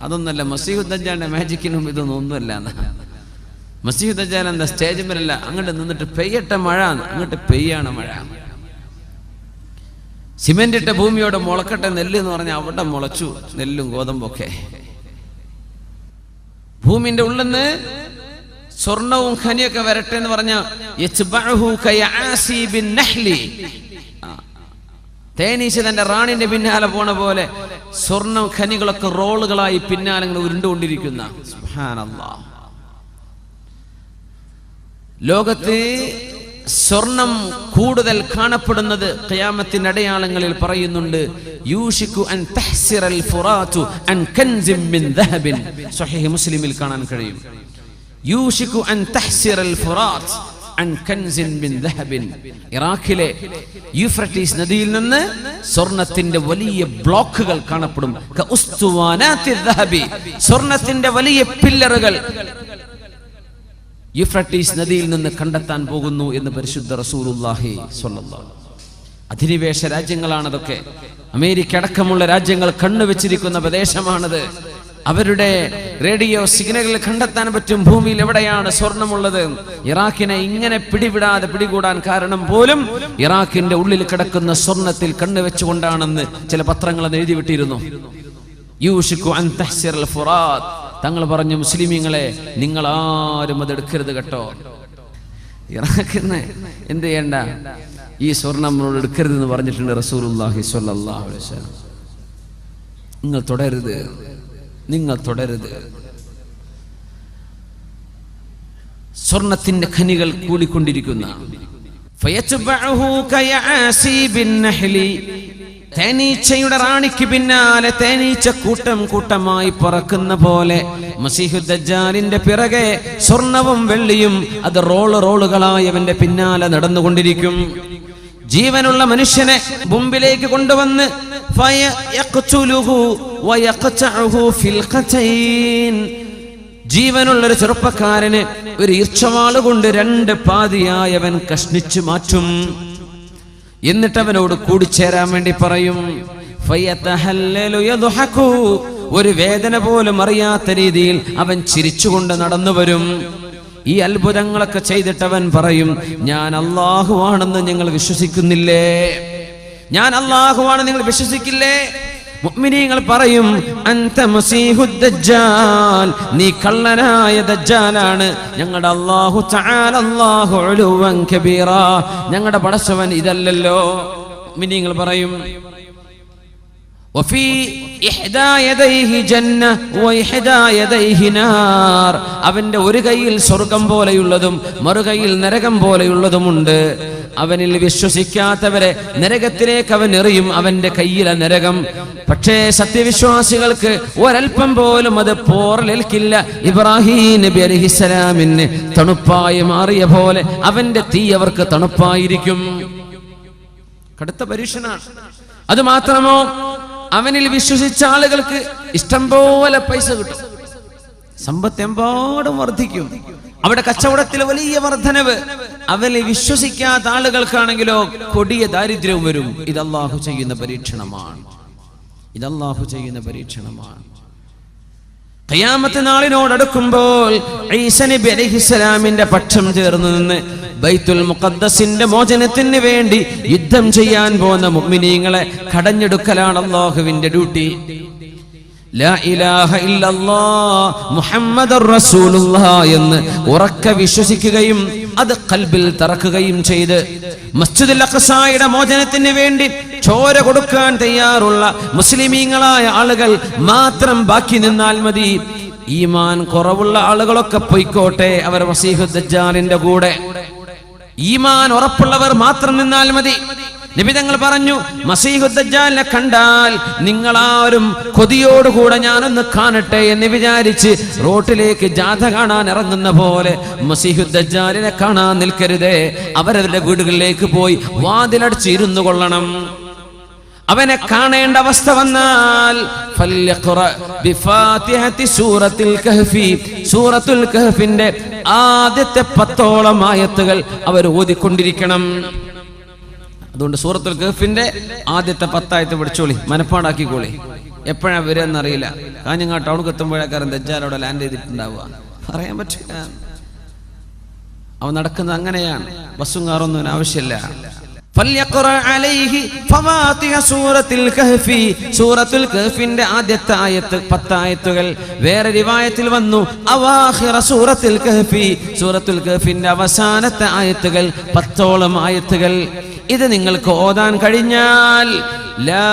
അതൊന്നല്ല മസീഹുദ് ദജ്ജാലിന്റെ മാജിക്കിനും ഇതൊന്നും ഒന്നുമല്ല. മസീഹുദ് ദജ്ജാൽ എന്താ, സ്റ്റേജ് മേലല്ല, അങ്ങോട്ട് നിന്നിട്ട് പെയ്യട്ടെ മഴ, അങ്ങോട്ട് പെയ്യാണ് മഴ. സിമെന്റ് ഇട്ട ഭൂമിയോട് മുളക്കട്ടെ നെല്ല് എന്ന് പറഞ്ഞാൽ അവിടെ മുളച്ചു നെല്ലും ഗോതമ്പൊക്കെ. ഭൂമിന്റെ ഉള്ളിൽ നിന്ന് സ്വർണവും ഖനിയൊക്കെ വരട്ടെ എന്ന് പറഞ്ഞ തേനീച്ച തന്റെ റാണിന്റെ പിന്നാലെ പോണ പോലെ സ്വർണ്ണ ഖനികളൊക്കെ റോളുകളായി പിന്നാലെ ഉരുണ്ടുകൊണ്ടിരിക്കുന്ന സുബ്ഹാനല്ലാഹ്. ലോകത്ത് സ്വർണം കൂടുതൽ കാണപ്പെടുന്നത് ഖിയാമത്തിന്റെ അടയാളങ്ങളിൽ പറയുന്നുണ്ട്. യൂഷികു അൻ തഹ്സിറൽ ഫുറാതു അൻ കൻസിൻ മിൻ ദഹബിൻ. സ്വഹീഹ് മുസ്ലിമിൽ കാണാൻ കഴിയും. യൂഷികു അൻ തഹ്സിറൽ ഫുറാത്ത് അൻ കൻസിൻ മിൻ ദഹബിൻ. ഇറാഖിലെ യൂഫ്രട്ടീസ് നദിയിൽ നിന്ന് സ്വർണത്തിന്റെ വലിയ ബ്ലോക്കുകൾ കാണപ്പെടും. കഉസ്തുവാനാത്തി ദഹബി. സ്വർണത്തിന്റെ വലിയ പില്ലറുകൾ യൂഫ്രട്ടീസ് നദിയിൽ നിന്ന് കണ്ടെത്താൻ പോകുന്നു എന്ന് പരിശുദ്ധ റസൂലുള്ളാഹി സ്വല്ലല്ലാഹു. അധിനിവേശ രാജ്യങ്ങളാണതൊക്കെ. അമേരിക്ക അടക്കമുള്ള രാജ്യങ്ങൾ കണ്ണുവെച്ചിരിക്കുന്ന പ്രദേശമാണത്. അവരുടെ റേഡിയോ സിഗ്നലുകൾ കണ്ടെത്താൻ പറ്റും ഭൂമിയിൽ എവിടെയാണ് സ്വർണമുള്ളത്. ഇറാഖിനെ ഇങ്ങനെ പിടികൂടാൻ കാരണം പോലും ഇറാഖിന്റെ ഉള്ളിൽ കിടക്കുന്ന സ്വർണത്തിൽ കണ്ണുവെച്ചുകൊണ്ടാണെന്ന് ചില പത്രങ്ങൾ എഴുതി വിട്ടിരുന്നു. യൂഷികു അൻ തഹ്സിറൽ ഫുറാത്ത്. തങ്ങൾ പറഞ്ഞു, മുസ്ലിമീങ്ങളെ നിങ്ങൾ ആരും അതെടുക്കരുത് കേട്ടോ. ഇറാഖിന്ന് എന്ത് ചെയ്യണ്ട, ഈ സ്വർണം നമ്മളോട് എടുക്കരുതെന്ന് പറഞ്ഞിട്ടുണ്ട് റസൂലുള്ളാഹി സ്വല്ലല്ലാഹു അലൈഹി വസല്ലം. നിങ്ങൾ തുടരുത്, നിങ്ങൾ തുടരുത്. സ്വർണത്തിന്റെ ഖനികൾ കൂടിക്കൊണ്ടിരിക്കുന്ന തേനീച്ചയുടെ റാണിക്ക് പിന്നാലെ തേനീച്ച കൂട്ടം കൂട്ടമായി പറക്കുന്ന പോലെ മസീഹു ദജ്ജാലിന്റെ പിറകെ സ്വർണവും വെള്ളിയും അത് റോളുകളായി അവന്റെ പിന്നാലെ നടന്നുകൊണ്ടിരിക്കും. ജീവനുള്ള മനുഷ്യനെ മുമ്പിലേക്ക് കൊണ്ടുവന്ന് ജീവനുള്ളൊരു ചെറുപ്പക്കാരന് ഒരു ഈർച്ചവാള് കൊണ്ട് 2 പാതിയായി അവൻ കഷ്ണിച്ചു മാറ്റും. എന്നിട്ട് അവനോട് കൂടിച്ചേരാൻ വേണ്ടി പറയും. ഒരു വേദന പോലും അറിയാത്ത രീതിയിൽ അവൻ ചിരിച്ചുകൊണ്ട് നടന്നു വരും. ഈ അത്ഭുതങ്ങളൊക്കെ ചെയ്തിട്ട് അവൻ പറയും, ഞാൻ അല്ലാഹുവാണെന്ന് നിങ്ങൾ വിശ്വസിക്കുന്നില്ലേ? ഞാൻ അല്ലാഹുവാണെന്ന് നിങ്ങൾ വിശ്വസിക്കില്ലേ? മുഅ്മിനീങ്ങൾ പറയും, അൻത മസീഹുദ് ദജ്ജാൽ, നീ കള്ളനായ ദജ്ജാലാണ്. ഞങ്ങളുടെ അല്ലാഹു തആല അല്ലാഹു ഉലുവൻ കബീറ, ഞങ്ങളുടെ പടച്ചവൻ ഇതല്ലല്ലോ. മുഅ്മിനീങ്ങൾ പറയും, വഫീ ഇഹ്ദാ യദൈഹി ജന്ന വഇഹ്ദാ യദൈഹി നാർ, അവന്റെ ഒരു കൈയിൽ സ്വർഗം പോലെയുള്ളതും മറുകൈയിൽ നരകം പോലെയുള്ളതുമുണ്ട്. അവനിൽ വിശ്വസിക്കാത്തവരെ നരകത്തിലേക്ക് അവൻ എറിയും, അവന്റെ കയ്യിലെ നരകം. പക്ഷേ സത്യവിശ്വാസികൾക്ക് ഒരൽപ്പം പോലും അത് പോറലേൽക്കില്ല. ഇബ്രാഹിം നബി അലൈഹിസ്സലാമിന് തണുപ്പായി മാറിയ പോലെ അവന്റെ തീ അവർക്ക് തണുപ്പായിരിക്കും. കടുത്ത പരീക്ഷണമാണ്. അത് മാത്രമോ, അവനിൽ വിശ്വസിച്ച ആളുകൾക്ക് ഇഷ്ടം പോലെ പൈസ കിട്ടും, സമ്പത്ത് എമ്പാടും വർദ്ധിക്കും, അവിടെ കച്ചവടത്തിൽ വലിയ വർധനവ്. അവനിൽ വിശ്വസിക്കാത്ത ആളുകൾക്കാണെങ്കിലോ കൊടിയ ദാരിദ്ര്യവും വരും. ഇത് അല്ലാഹു ചെയ്യുന്ന പരീക്ഷണമാണ്. ഖിയാമത്ത് നാളിനോടടുക്കുമ്പോൾ ഈസാ നബി അലൈഹിസ്സലാമിന്റെ പക്ഷം ചേർന്ന് നിന്ന് ബൈത്തുൽ മുഖദ്ദസിന്റെ മോചനത്തിന് വേണ്ടി യുദ്ധം ചെയ്യാൻ പോകുന്ന മുഅ്മിനീങ്ങളെ കടഞ്ഞെടുക്കലാണ് അല്ലാഹുവിന്റെ ഡ്യൂട്ടി. ലാ ഇലാഹ ഇല്ലല്ലാഹ് മുഹമ്മദുർ റസൂലുള്ളാഹ് എന്ന് ഉറക്കെ വിശ്വസിക്കുകയും അത് ഖൽബിൽ തറക്കുകയും ചെയ്ത് മസ്ജിദുൽ അഖ്സായുടെ മോചനത്തിന് വേണ്ടി ചോര കൊടുക്കാൻ തയ്യാറുള്ള മുസ്ലിമീങ്ങളായ ആളുകൾ മാത്രം ബാക്കി നിന്നാൽ മതി. ഈമാൻ കുറവുള്ള ആളുകളൊക്കെ പൊയ്ക്കോട്ടെ, അവർ മസീഹുദ് ദജ്ജാലിന്റെ കൂടെ. ഈമാൻ ഉറപ്പുള്ളവർ മാത്രം നിന്നാൽ മതി. നബി തങ്ങൾ പറഞ്ഞു, മസീഹുദ് ദജ്ജാലിനെ കണ്ടാൽ നിങ്ങളാരും കൊതിയോടുകൂടെ ഞാനൊന്ന് കാണട്ടെ എന്ന് വിചാരിച്ച് റോട്ടിലേക്ക് ജാഥ കാണാൻ ഇറങ്ങുന്ന പോലെ മസീഹുദ് ദജ്ജാലിനെ കാണാൻ നിൽക്കരുതേ. അവരവരുടെ വീടുകളിലേക്ക് പോയി വാതിലടച്ച് ഇരുന്നു കൊള്ളണം. അവനെ കാണേണ്ട അവസ്ഥ വന്നാൽ സൂറത്തുൽ കഹ്ഫിന്റെ ആദ്യത്തെ 10ഓളം ആയത്തുകൾ അവർ ഓതിക്കൊണ്ടിരിക്കണം. അതുകൊണ്ട് സൂറത്തുൽ കഹ്ഫിന്റെ ആദ്യത്തെ 10 ആയത്ത് പഠിച്ചോളി, മനപ്പാടാക്കിക്കോളി. എപ്പോഴാ വരികയെന്നറിയില്ല. കാഞ്ഞങ്ങാട് ടൗണിൽ എത്തുമ്പോഴേക്കാരൻ ദജ്ജാൽ അവിടെ ലാൻഡ് ചെയ്തിട്ടുണ്ടാവുക, പറയാൻ പറ്റില്ല. അവൻ നടക്കുന്നത് അങ്ങനെയാണ്. ബസ്സും കാറൊന്നും ആവശ്യമില്ല. സൂറത്തുൽ കഹ്ഫിന്റെ ആദ്യത്തെ ആയത്ത് 10 ആയത്തുകൾ. വേറെ റിവായത്തിൽ വന്നു അവാഖിറ സൂറത്തുൽ കഹ്ഫി, സൂറത്തുൽ കഹ്ഫിന്റെ അവസാനത്തെ ആയത്തുകൾ 10ഓളം ആയത്തുകൾ. ഇത് നിങ്ങൾക്ക് ഓതാൻ കഴിഞ്ഞാൽ ലാ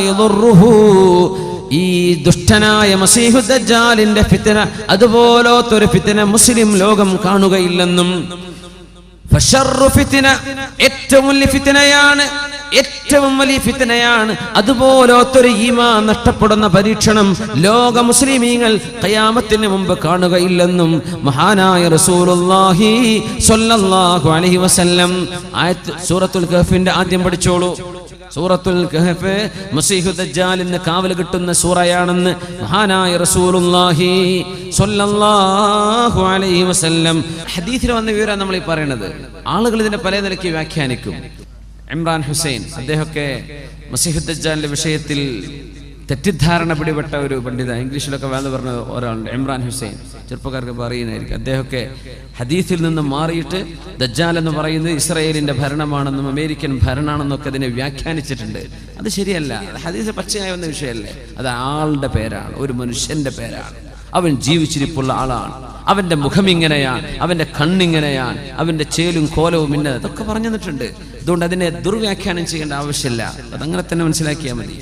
യദുറുഹു, ഈ ദുഷ്ടനായ മസീഹുദ് ദജ്ജാലിന്റെ ഫിത്ന, അതുപോലത്തൊരു ഫിത്ന മുസ്ലിം ലോകം കാണുകയില്ലെന്നും, ഫശർറു ഫിത്ന, ഏറ്റവും വലിയ ഫിത്നയാണ്, അതുപോലത്തൊരു ഈമാൻ നഷ്ടപ്പെടുന്ന പരീക്ഷണം ലോക മുസ്ലിമീങ്ങൾ ഖിയാമത്തിന് മുമ്പ് കാണുകയില്ലെന്നും മഹാനായ റസൂലുള്ളാഹി സ്വല്ലല്ലാഹു അലൈഹി വസല്ലം ആയത്ത് സൂറത്തുൽ കഹ്ഫിന്റെ ആദ്യം പഠിച്ചോളൂ. സൂറത്തുൽ കഹ്ഫ് മസീഹുദ് ദജ്ജാലിന് കാവൽ കിട്ടുന്ന സൂറയാണെന്ന് മഹാനായ റസൂലുള്ളാഹി സ്വല്ലല്ലാഹു അലൈഹി വസല്ലം ഹദീസിൽ വന്ന വിവരം നമ്മൾ ഈ പറയുന്നത്. ആളുകൾ ഇതിനെ പല നിലയ്ക്ക് വ്യാഖ്യാനിക്കും. ഇമ്രാൻ ഹുസൈൻ, അദ്ദേഹമൊക്കെ മസീഹുദ് ദജ്ജാലിന്റെ വിഷയത്തിൽ തെറ്റിദ്ധാരണ പിടിപെട്ട ഒരു പണ്ഡിത, ഇംഗ്ലീഷിലൊക്കെ വേണ്ട പറഞ്ഞ ഒരാളുണ്ട്, ഇമ്രാൻ ഹുസൈൻ. ചെറുപ്പക്കാർക്ക് പറയുന്നതായിരിക്കും. അദ്ദേഹമൊക്കെ ഹദീസിൽ നിന്ന് മാറിയിട്ട് ദജ്ജാൽ എന്ന് പറയുന്നത് ഇസ്രായേലിന്റെ ഭരണമാണെന്നും അമേരിക്കൻ ഭരണമാണെന്നൊക്കെ അതിനെ വ്യാഖ്യാനിച്ചിട്ടുണ്ട്. അത് ശരിയല്ല. ഹദീസ് പച്ചയായ വന്ന വിഷയമല്ലേ. അത് ആളുടെ പേരാണ്, ഒരു മനുഷ്യന്റെ പേരാണ്. അവൻ ജീവിച്ചിരിപ്പുള്ള ആളാണ്. അവന്റെ മുഖം ഇങ്ങനെയാണ്, അവന്റെ കണ്ണിങ്ങനെയാണ്, അവന്റെ ചേലും കോലവും ഇന്നത്, അതൊക്കെ പറഞ്ഞു തന്നിട്ടുണ്ട്. അതുകൊണ്ട് അതിനെ ദുർവ്യാഖ്യാനം ചെയ്യേണ്ട ആവശ്യമില്ല. അതങ്ങനെ തന്നെ മനസ്സിലാക്കിയാൽ മതി.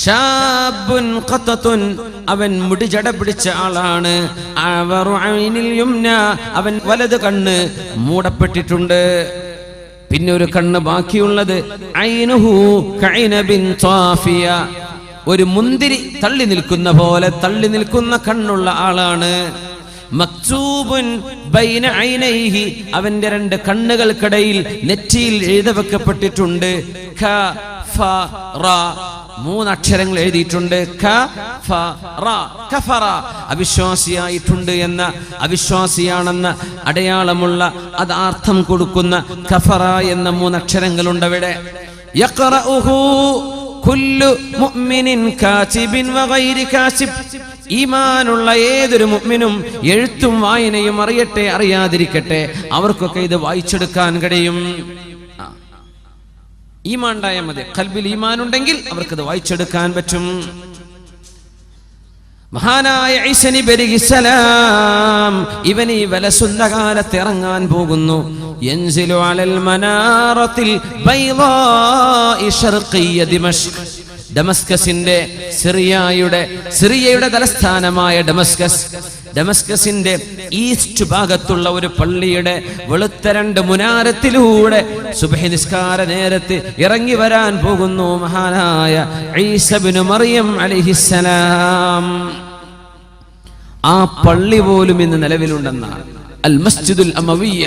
ഷാബുൻ ഖത്തത്തുൻ, അവൻ മുടി ജട പിടിച്ച ആളാണ്. അവൻ വലത് കണ്ണ് മൂടപ്പെട്ടിട്ടുണ്ട്. പിന്നെ ഒരു കണ്ണ് ബാക്കിയുള്ളത് ഐനുഹു കൈനബിൻ ത്വാഫിയ, ഒരു മുന്തിരി തള്ളി നിൽക്കുന്ന പോലെ തള്ളി നിൽക്കുന്ന കണ്ണുള്ള ആളാണ്. മക്തൂബുൻ ബൈന ഐനൈഹി, അവന്റെ രണ്ട് കണ്ണുകൾക്കിടയിൽ നെറ്റിയിൽ എഴുതവെക്കപ്പെട്ടിട്ടുണ്ട് ഖ ഫ റ, മൂന്നക്ഷരങ്ങൾ എഴുതിയിട്ടുണ്ട് ഖ ഫ റ, കഫറ, അവിശ്വാസിയായിട്ടുണ്ട് എന്ന, അവിശ്വാസിയാണെന്ന അടയാളമുള്ള അത് അർത്ഥം കൊടുക്കുന്ന കഫറ എന്ന മൂന്നക്ഷരങ്ങളുണ്ട് അവിടെ. യഖറഉഹു കുല്ലു മുഅ്മിനിൻ കാതിബിൻ വഗൈരി കാതിബ്, ഈമാനുള്ള ഏതൊരു മുഅ്മിനും എഴുത്തും വായനയും അറിയട്ടെ അറിയാതിരിക്കട്ടെ അവർക്കൊക്കെ ഇത് വായിച്ചെടുക്കാൻ കഴിയും. ഈമാൻ ഉണ്ടായാൽ മതി, ഖൽബിൽ ഈമാൻ ഉണ്ടെങ്കിൽ അവർക്കത് വായിച്ചെടുക്കാൻ പറ്റും. മഹാനായ ഈസാ നബി അലൈഹിസ്സലാം ഇവൻ ഈ വലസുന്നകാലത്ത് ഇറങ്ങാൻ പോകുന്നു. യൻസിലു അലൽ മനാറത്തിൽ ബൈളാഇ ശർഖിയ ദിമഷ്ക്, ഡമസ്കസിന്റെ സിറിയയുടെ തലസ്ഥാനമായ ഡമസ്കസിന്റെ ഈസ്റ്റ് ഭാഗത്തുള്ള ഒരു പള്ളിയുടെ വെളുത്ത രണ്ട് മുനാരത്തിലൂടെ സുബ്ഹി നിസ്കാര നേരത്ത് ഇറങ്ങി വരാൻ പോകുന്നു മഹാനായ ഈസാ ഇബ്നു മറിയം അലൈഹിസ്സലാം. ആ പള്ളി പോലും ഇന്ന് നിലവിലുണ്ടെന്നാണ്. അൽ മസ്ജിദുൽ അമവിയ്യ,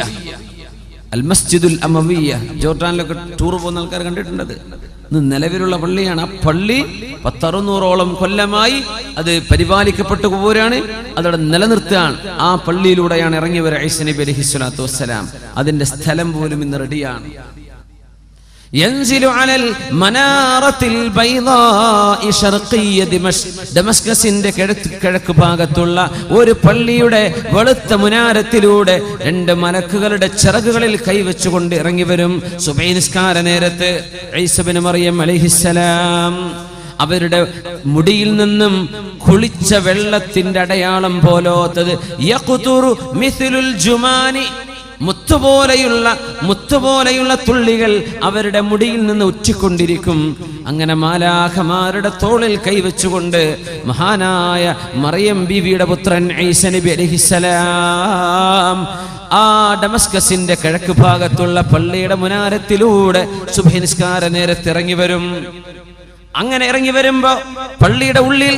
അൽ മസ്ജിദുൽ അമവിയ്യ, ജോർഡാനിലൊക്കെ ടൂർ പോകുന്ന ആൾക്കാർ കണ്ടിട്ടുണ്ടത്. ഇന്ന് നിലവിലുള്ള പള്ളിയാണ്. ആ പള്ളി 100-600ഓളം കൊല്ലമായി അത് പരിപാലിക്കപ്പെട്ടു പോരാണ്, അതവിടെ നിലനിർത്തുകയാണ്. ആ പള്ളിയിലൂടെയാണ് ഇറങ്ങി വരിക ഈസാ നബി അലൈഹിസ്സലാത്തു വസ്സലാം. അതിന്റെ സ്ഥലം പോലും ഇന്ന് റെഡിയാണ്. യൻസിലു അലൽ മനാറത്തിൽ ബൈളാഇ ശർഖിയ ദിമഷ്ക്, ഡമസ്കസിന്റെ കിഴക്ക് ഭാഗത്തുള്ള ഒരു പള്ളിയുടെ വെളുത്ത മുനാരത്തിലൂടെ രണ്ട് മലക്കുകളുടെ ചിറകുകളിൽ കൈവച്ചുകൊണ്ട് ഇറങ്ങി വരും സുബ്ഹി നിസ്കാര നേരത്ത്. ഈസാ ഇബ്നു മറിയം അലൈഹിസ്സലാം അവരുടെ മുടിയിൽ നിന്നും കുളിച്ച വെള്ളത്തിന്റെ അടയാളം പോലോത്തത് യഖ്തുറു മിസ്ലുൽ ജുമാനി, മുത്തുപോലെയുള്ള തുള്ളികൾ അവരുടെ മുടിയിൽ നിന്ന് ഉറ്റിക്കൊണ്ടിരിക്കും. അങ്ങനെ മാലാഖമാരുടെ തോളിൽ കൈവച്ചുകൊണ്ട് മഹാനായ മറിയം ബീവിയുടെ പുത്രൻ ഈസാ നബി അലൈഹിസ്സലാം ആ ഡമസ്കസിന്റെ കിഴക്ക് ഭാഗത്തുള്ള പള്ളിയുടെ മുനാരത്തിലൂടെ സുബ്ഹി നിസ്കാര നേരത്ത് ഇറങ്ങി വരും. അങ്ങനെ ഇറങ്ങി വരുമ്പോ പള്ളിയുടെ ഉള്ളിൽ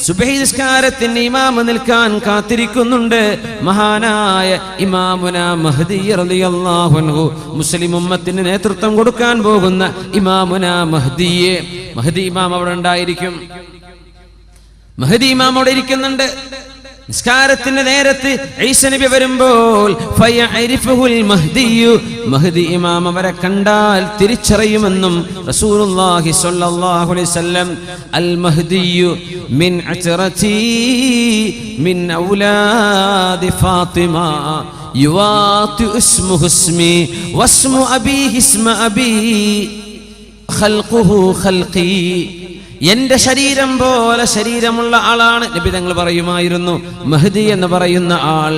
സുബ്ഹി നിസ്കാരത്തിന് ഇമാമ നിൽക്കാൻ കാത്തിരിക്കുന്നുണ്ട് മഹാനായ ഇമാമുന മഹ്ദി റളിയല്ലാഹു അൻഹു. മുസ്ലിം ഉമ്മത്തിന് നേതൃത്വം കൊടുക്കാൻ പോകുന്ന ഇമാമുന മഹ്ദിയെ, മഹ്ദി ഇമാം അവിടെ ഉണ്ടായിരിക്കും. മഹ്ദി ഇമാം അവിടെ ഇരിക്കുന്നുണ്ട്. നിസ്കാരത്തിന്റെ നേരത്ത് ഈസാ നബി വരുമ്പോൾ ഫയഅരിഫുൽ മഹ്ദിയു, മഹ്ദി ഇമാം അവരെ കണ്ടാൽ തിരിച്ചറിയുമെന്നും റസൂലുള്ളാഹി സ്വല്ലല്ലാഹു അലൈഹി വസല്ലം അൽ മഹ്ദിയു മിൻ അത്റതി മിൻ ഔലാദി ഫാത്തിമ യുവാതി ഇസ്മുഹു ഇസ്മി വസ്മു അബീഹി ഇസ്മ അബീ ഖൽഖുഹു ഖൽഖി, എന്റെ ശരീരം പോലെ ശരീരമുള്ള ആളാണ്. നബി തങ്ങൾ പറയുമായിരുന്നു, മഹ്ദി എന്ന് പറയുന്ന ആൾ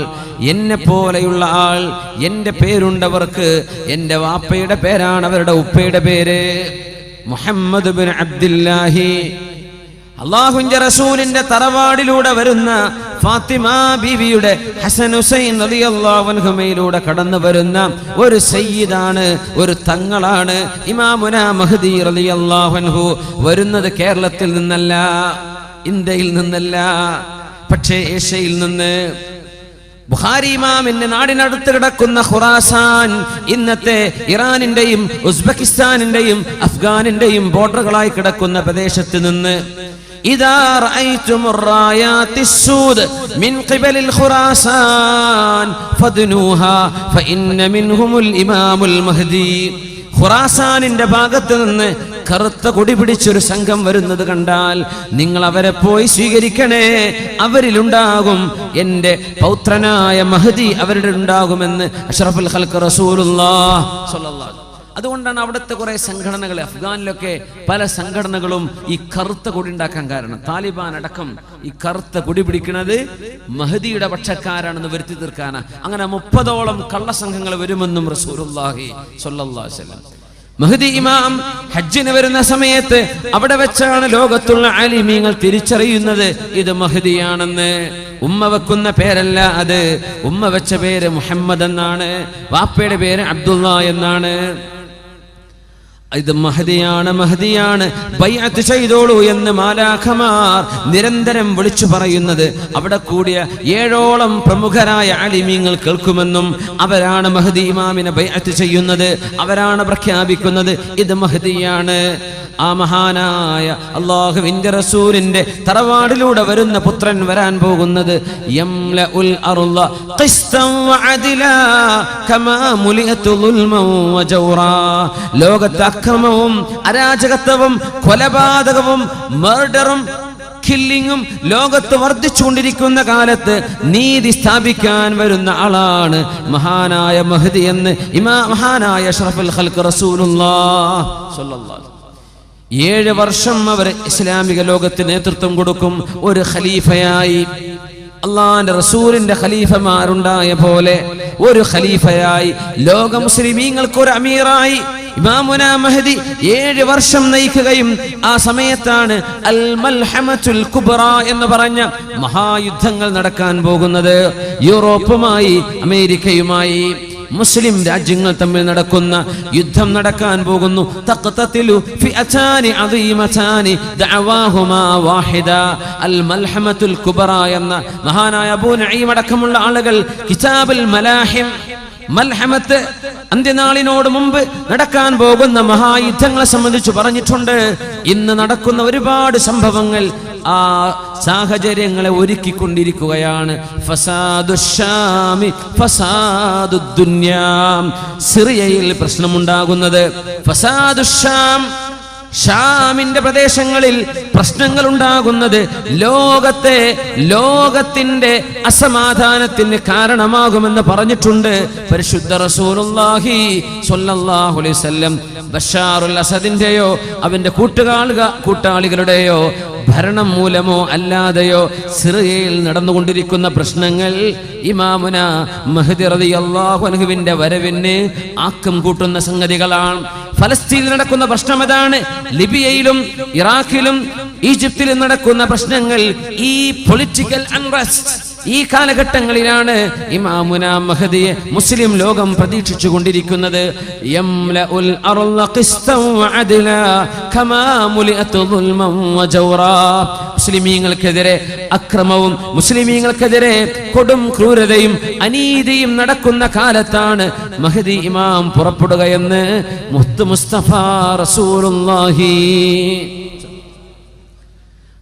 എന്നെ പോലെയുള്ള ആൾ, എന്റെ പേരുണ്ടവർക്ക്, എന്റെ വാപ്പയുടെ പേരാണ് അവരുടെ ഉപ്പയുടെ പേര്, മുഹമ്മദ് ബിൻ അബ്ദുല്ലാഹി. അല്ലാഹുവിന്റെ റസൂലിന്റെ തറവാടിലൂടെ വരുന്ന ഫാത്തിമ ബീവിയുടെ ഹസൻ ഹുസൈൻ റളിയല്ലാഹു അൻഹുമയിലൂടെ കടന്നു വരുന്ന ഒരു സയ്യിദാണ്, ഒരു തങ്ങളാണ് ഇമാമുന മഹ്ദി റളിയല്ലാഹു അൻഹു. വരുന്നത് കേരളത്തിൽ നിന്നല്ല, ഇന്ത്യയിൽ നിന്നല്ല, പക്ഷേ ഏഷ്യയിൽ നിന്ന്. ബുഖാരി ഇമാമിന്റെ നാടിനടുത്ത് കിടക്കുന്ന ഖുറാസാൻ, ഇന്നത്തെ ഇറാനിന്റെയും ഉസ്ബെക്കിസ്ഥാനിന്റെയും അഫ്ഗാനിന്റെയും ബോർഡറുകളായി കിടക്കുന്ന പ്രദേശത്ത് നിന്ന് ഇദാ റഅയ്തുമുർ റായാത്തിസ്സൂദ് മിൻ ഖിബലിൽ ഖുറാസാൻ ഫദ്നൂഹാ ഫഇന്ന മിൻഹുമുൽ ഇമാമുൽ മഹ്ദി. ഖുറാസാനിന്റെ ഭാഗത്ത് നിന്ന് കറുത്ത കൊടി പിടിച്ചൊരു സംഘം വരുന്നത് കണ്ടാൽ നിങ്ങൾ അവരെ പോയി സ്വീകരിക്കണേ, അവരിലുണ്ടാകും എന്റെ പൗത്രനായ മഹ്ദി, അവരുടെ ഉണ്ടാകുമെന്ന് അഷ്റഫുൽ ഖൽഖ് റസൂലുള്ളാഹ് സ്വല്ലല്ലാഹു അലൈഹി വസല്ലം. അതുകൊണ്ടാണ് അവിടുത്തെ കുറെ സംഘടനകൾ, അഫ്ഗാനിലൊക്കെ പല സംഘടനകളും ഈ കറുത്ത കൊടി ഉണ്ടാക്കാൻ കാരണം. താലിബാൻ അടക്കം ഈ കറുത്ത കൊടി പിടിക്കുന്നത് മഹ്ദിയുടെ പക്ഷക്കാരാണെന്ന് വരുത്തി തീർക്കാനാണ്. അങ്ങനെ 30ഓളം കള്ളസംഘങ്ങൾ വരുമെന്നും റസൂലുള്ളാഹി സ്വല്ലല്ലാഹു അലൈഹി വസല്ലം. മഹ്ദി ഇമാം ഹജ്ജിന് വരുന്ന സമയത്ത് അവിടെ വെച്ചാണ് ലോകത്തുള്ള ആലിമീങ്ങൾ തിരിച്ചറിയുന്നത് ഇത് മഹ്ദിയാണെന്ന്. ഉമ്മ വെക്കുന്ന പേരല്ല അത്, ഉമ്മ വെച്ച പേര് മുഹമ്മദ് എന്നാണ്, വാപ്പയുടെ പേര് അബ്ദുള്ള എന്നാണ്. ഇത് മഹ്ദിയാണ്, മഹ്ദിയാണ്, ബൈഅത്ത് ചെയ്തോളൂ എന്ന് മാലാഖമാർ നിരന്തരം വിളിച്ചു പറയുന്നത് അവിടെ കൂടിയ 7ഓളം പ്രമുഖരായ ആലിമീങ്ങൾ കേൾക്കുമെന്നും അവരാണ് മഹ്ദി ഇമാമിനെ ബൈഅത്ത് ചെയ്യുന്നത്, അവരാണ് പ്രഖ്യാപിക്കുന്നത് ഇത് മഹ്ദിയാണ്. ആ മഹാനായ അല്ലാഹുവിന്റെ റസൂലിന്റെ തറവാടിലൂടെ വരുന്ന പുത്രൻ വരാൻ പോകുന്നത് യംലഉൽ അർള ഖിസ്തൻ വഅദിലാ കമാ മുലിഅതു ദുൽമൻ വജൗറാ. ലോകത്ത് അക്രമവും അരാജകത്വവും കൊലപാതകവും മർഡറും കില്ലിങ്ങും ലോകത്ത് വർദ്ധിച്ചുകൊണ്ടിരിക്കുന്ന കാലത്ത് നീതി സ്ഥാപിക്കാൻ വരുന്ന ആളാണ് മഹാനായ മഹ്ദി എന്ന് മഹാനായ അഷ്റഫുൽ ഖൽഖ് റസൂലുള്ളാഹ് സ്വല്ലല്ലാഹു അലൈഹി വസല്ലം. 7 വർഷം അവർ ഇസ്ലാമിക ലോകത്ത് നേതൃത്വം കൊടുക്കും. ഒരു ഖലീഫയായി, അള്ളാന്റെ റസൂലിന്റെ ഖലീഫമാരുണ്ടായ പോലെ ഒരു ഖലീഫയായി, ലോക മുസ്ലിമീങ്ങൾക്ക് ഒരു അമീറായി ഇമാമുന മഹ്ദി 7 വർഷം നയിക്കുകയും ആ സമയത്താണ് അൽ മൽഹമത്തുൽ കുബ്ര എന്ന് പറഞ്ഞ മഹായുദ്ധങ്ങൾ നടക്കാൻ പോകുന്നത്. യൂറോപ്പുമായി അമേരിക്കയുമായി മുസ്ലിം രാജ്യങ്ങൾ തമ്മിൽ നടക്കുന്ന യുദ്ധം നടക്കാൻ പോകുന്നു. തഖ്തതിലു ഫിഅതാനി അദീമതാനി ദഅവാഹുമാ വാഹിദ. അൽ മൽഹമത്തുൽ കുബ്ര എന്ന മഹാനായ അബൂ നഈം അടക്കമുള്ള ആളുകൾ കിതാബുൽ മലാഹിം, മൽഹമത്ത് അന്ത്യനാളിനോട് മുമ്പ് നടക്കാൻ പോകുന്ന മഹായുദ്ധങ്ങളെ സംബന്ധിച്ച് പറഞ്ഞിട്ടുണ്ട്. ഇന്ന് നടക്കുന്ന ഒരുപാട് സംഭവങ്ങൾ ആ സാഹചര്യങ്ങളെ ഒരുക്കിക്കൊണ്ടിരിക്കുകയാണ്. ഫസാദുശ്ശാമി ഫസാദുദ്ദുന്യാ. സിറിയയിൽ പ്രശ്നമുണ്ടാകുന്നത് ഫസാദുശ്ശാം, ഷാമിന്റെ പ്രദേശങ്ങളിൽ പ്രശ്നങ്ങൾ ഉണ്ടാകുന്നത് ലോകത്തിന്റെ അസമാധാനത്തിന് കാരണമാകുമെന്ന് പറഞ്ഞിട്ടുണ്ട് പരിശുദ്ധ റസൂലുള്ളാഹി സ്വല്ലല്ലാഹു അലൈഹി വസല്ലം. ബഷാറുൽ അസദിന്റെയോ അവന്റെ കൂട്ടാളികളുടെയോ ഭരണം മൂലമോ അല്ലാതെയോ സിറിയയിൽ നടന്നുകൊണ്ടിരിക്കുന്ന പ്രശ്നങ്ങൾ ഇമാമുന മഹ്ദി റളിയല്ലാഹു അൻഹുവിന്റെ വരവിന് ആക്കം കൂട്ടുന്ന സംഗതികളാണ്. ഫലസ്തീനിൽ നടക്കുന്ന പ്രശ്നം അതാണ്. ലിബിയയിലും ഇറാഖിലും ഈജിപ്തിലും നടക്കുന്ന പ്രശ്നങ്ങൾ, ഈ പൊളിറ്റിക്കൽ അൺറസ്റ്റ്, ഈ കാലഘട്ടങ്ങളിലാണ് ഇമാമുന മഹ്ദിയെ മുസ്ലിം ലോകം പ്രതീക്ഷിച്ചു കൊണ്ടിരിക്കുന്നത്. യംലഉൽ അർള ഖിസ്തൻ വഅദ്ലാ കമാ മുലിഅതു ദുൽമൻ വജൗറാ. മുസ്ലിമീങ്ങൾക്കെതിരെ അക്രമവും മുസ്ലിമീങ്ങൾക്കെതിരെ കൊടും ക്രൂരതയും അനീതിയും നടക്കുന്ന കാലത്താണ് മഹ്ദി ഇമാം പുറപ്പെടുകയെന്ന് മുഹമ്മദ് മുസ്തഫ റസൂലുള്ളാഹി.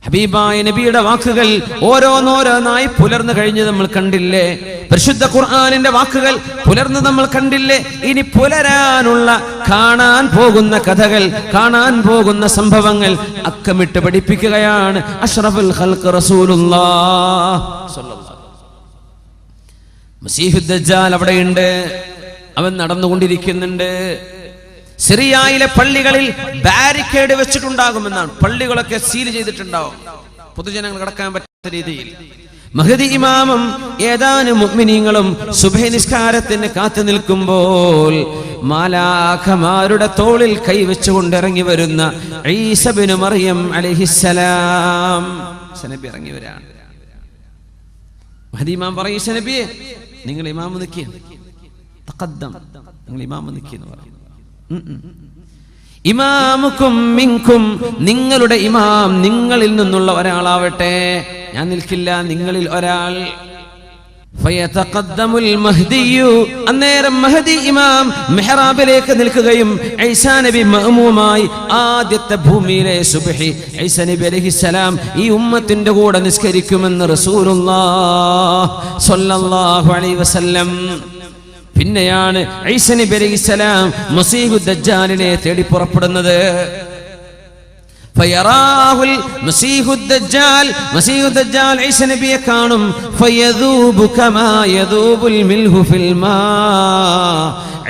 ഹബീബായ നബിയുടെ വാക്കുകൾ ഓരോന്നോരോന്നായി പുലർന്നു കഴിഞ്ഞ് നമ്മൾ കണ്ടില്ലേ? പരിശുദ്ധ ഖുർആനിന്റെ വാക്കുകൾ പുലർന്ന് നമ്മൾ കണ്ടില്ലേ? ഇനി പുലരാനുള്ള, കാണാൻ പോകുന്ന കഥകൾ, കാണാൻ പോകുന്ന സംഭവങ്ങൾ അക്കമിട്ട് പഠിപ്പിക്കുകയാണ് അഷ്റഫുൽ ഖൽഖ് റസൂലുള്ളാഹ് സ്വല്ലല്ലാഹു അലൈഹി വസല്ലം. മസീഹുദ് ദജ്ജാൽ അവിടെയുണ്ട്, അവൻ നടന്നുകൊണ്ടിരിക്കുന്നുണ്ട്. സിറിയയിലെ പള്ളികളിൽ ബാരിക്കേഡ് വെച്ചിട്ടുണ്ടാകുമെന്നാണ്. പള്ളികളൊക്കെ സീൽ ചെയ്തിട്ടുണ്ടാവും, പൊതുജനങ്ങൾ കടക്കാൻ പറ്റാത്ത രീതിയിൽ. മഹ്ദി ഇമാമും ഏതാനും മുഅ്മിനീങ്ങളും സുബ്ഹി നിസ്കാരത്തിന് കാത്തു നിൽക്കുമ്പോൾ മാലാഖമാരുടെ തോളിൽ കൈവച്ചുകൊണ്ട് ഇറങ്ങി വരുന്ന ഈസ ഇബ്നു മറിയം അലൈഹിസ്സലാം നബി ഇറങ്ങി വരാണ്. മഹ്ദി ഇമാം പറയും, ഈസ നബിയെ നിങ്ങൾ ഇമാം നിൽക്കുക, തഖദ്ദം, നിങ്ങൾ ഇമാം നിൽക്കുക എന്ന് പറയും. ഇമാമുക്കും മിൻകും, നിങ്ങളുടെ ഇമാം നിങ്ങളിൽ നിന്നുള്ള ഒരാളാവട്ടെ, ഞാൻ നിൽക്കില്ല, നിങ്ങളിൽ ഒരാൾ. ഫയതഖദ്ദമുൽ മഹ്ദിയു, അന്നേരം മഹ്ദി ഇമാം മിഹ്റാബിലേക്ക് നിൽക്കുകയും ഈസാ നബി മഅ്മൂമായി ആദ്യത്തെ ഭൂമിയിലെ സുബ്ഹി ഈസാ നബി അലൈഹിസ്സലാം ഈ ഉമ്മത്തിന്റെ കൂടെ നിസ്കരിക്കുമെന്ന് റസൂലുള്ളാഹ് സ്വല്ലല്ലാഹു അലൈഹി വസല്ലം. പിന്നെയാണ് ഈസാ നബി അലൈഹിസ്സലാം മസീഹുദ് ദജ്ജാലിനെ തേടി പുറപ്പെടുന്നത്. ഫയറാഹുൽ മസീഹുദ് ദജ്ജാൽ, മസീഹുദ് ദജ്ജാൽ ഈസാ നബിയെ കാണും. ഫയദൂബു കമാ യദൂബുൽ മിൽഹു ഫിൽ മാ,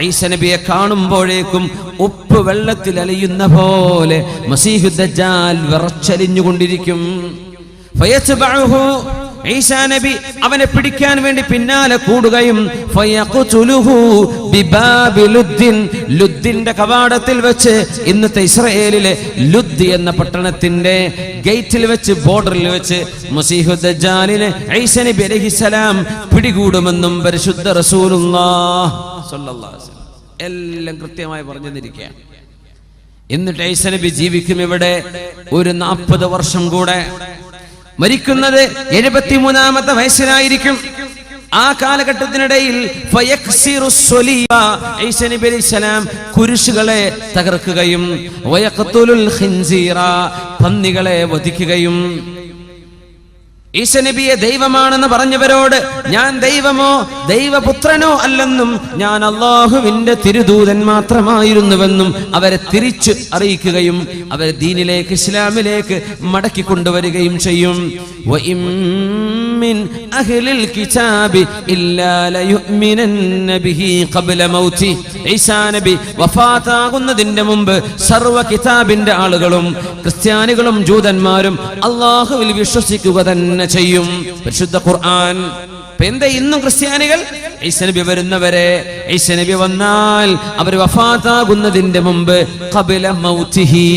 ഈസാ നബിയെ കാണുമ്പോഴേക്കും ഉപ്പ് വെള്ളത്തിൽ അലിയുന്ന പോലെ മസീഹുദ് ദജ്ജാൽ വിറച്ചലിഞ്ഞുകൊണ്ടിരിക്കും. ഫയത്ബഉഹു, ഈസാ നബി അവനെ പിടിക്കാൻ വേണ്ടി പിന്നാലെ കൂടുകയും ഫയഖ്തുലുഹു ബിബാബി ലുദ്ദിൻ, ലുദ്ദിന്റെ കവാടത്തിൽ വെച്ച്, ഇന്നത്തെ ഇസ്രായേലിലെ ലുദ് എന്ന പട്ടണത്തിന്റെ ഗേറ്റിൽ വെച്ച്, ബോർഡറിൽ വെച്ച് മസീഹു ദജ്ജാലിനെ ഈസാ നബി അലൈഹിസ്സലാം പിടികൂടുമെന്നും പരിശുദ്ധ റസൂലുള്ളാഹി സ്വല്ലല്ലാഹു അലൈഹി വസല്ലം എല്ലാം കൃത്യമായി പറഞ്ഞു തന്നിരിക്കുകയാണ്. എന്നിട്ട് ഈസാ നബി ജീവിക്കും ഇവിടെ ഒരു 40 വർഷം കൂടെ. മരിക്കുന്നത് 73-ാമത്തെ വയസ്സിലായിരിക്കും. ആ കാലഘട്ടത്തിനിടയിൽ ഈസാ നബി അലൈഹിസ്സലാം കുരിശുകളെ തകർക്കുകയും വയഖ്തുലുൽ ഖിൻസീറ, പന്നികളെ വധിക്കുകയും, ഈസാ നബിയെ ദൈവമാണെന്ന് പറഞ്ഞവരോട് ഞാൻ ദൈവമോ ദൈവപുത്രനോ അല്ലെന്നും ഞാൻ അല്ലാഹുവിന്റെ തിരുദൂതൻ മാത്രമായിരുന്നുവെന്നും അവരെ തിരിച്ച് അറിയിക്കുകയും അവരെ ദീനിലേക്ക്, ഇസ്ലാമിലേക്ക് മടക്കി കൊണ്ടുവരികയും ചെയ്യും. അഹ്ലിൽ കിതാബി ഇല്ലാ ലയുഅ്മിനന്ന ബിഹി ഖബ്ല മൗതി, ഈസാ നബി വഫാത്താകുന്നതിന്റെ മുമ്പ് സർവ്വ കിതാബിന്റെ ആളുകളും ക്രിസ്ത്യാനികളും ജൂതന്മാരും അല്ലാഹുവിൽ വിശ്വസിക്കുക തന്നെ ചെയ്യും. പരിശുദ്ധ ഖുർആൻ. എന്താ ഇന്നും ക്രിസ്ത്യാനികൾ ഈസാ നബി വരുന്നവരെ, ഈസാ നബി വന്നാൽ അവർ വഫാത്താകുന്നതിന്റെ മുമ്പ് ഖബ്ല മൗതിഹി,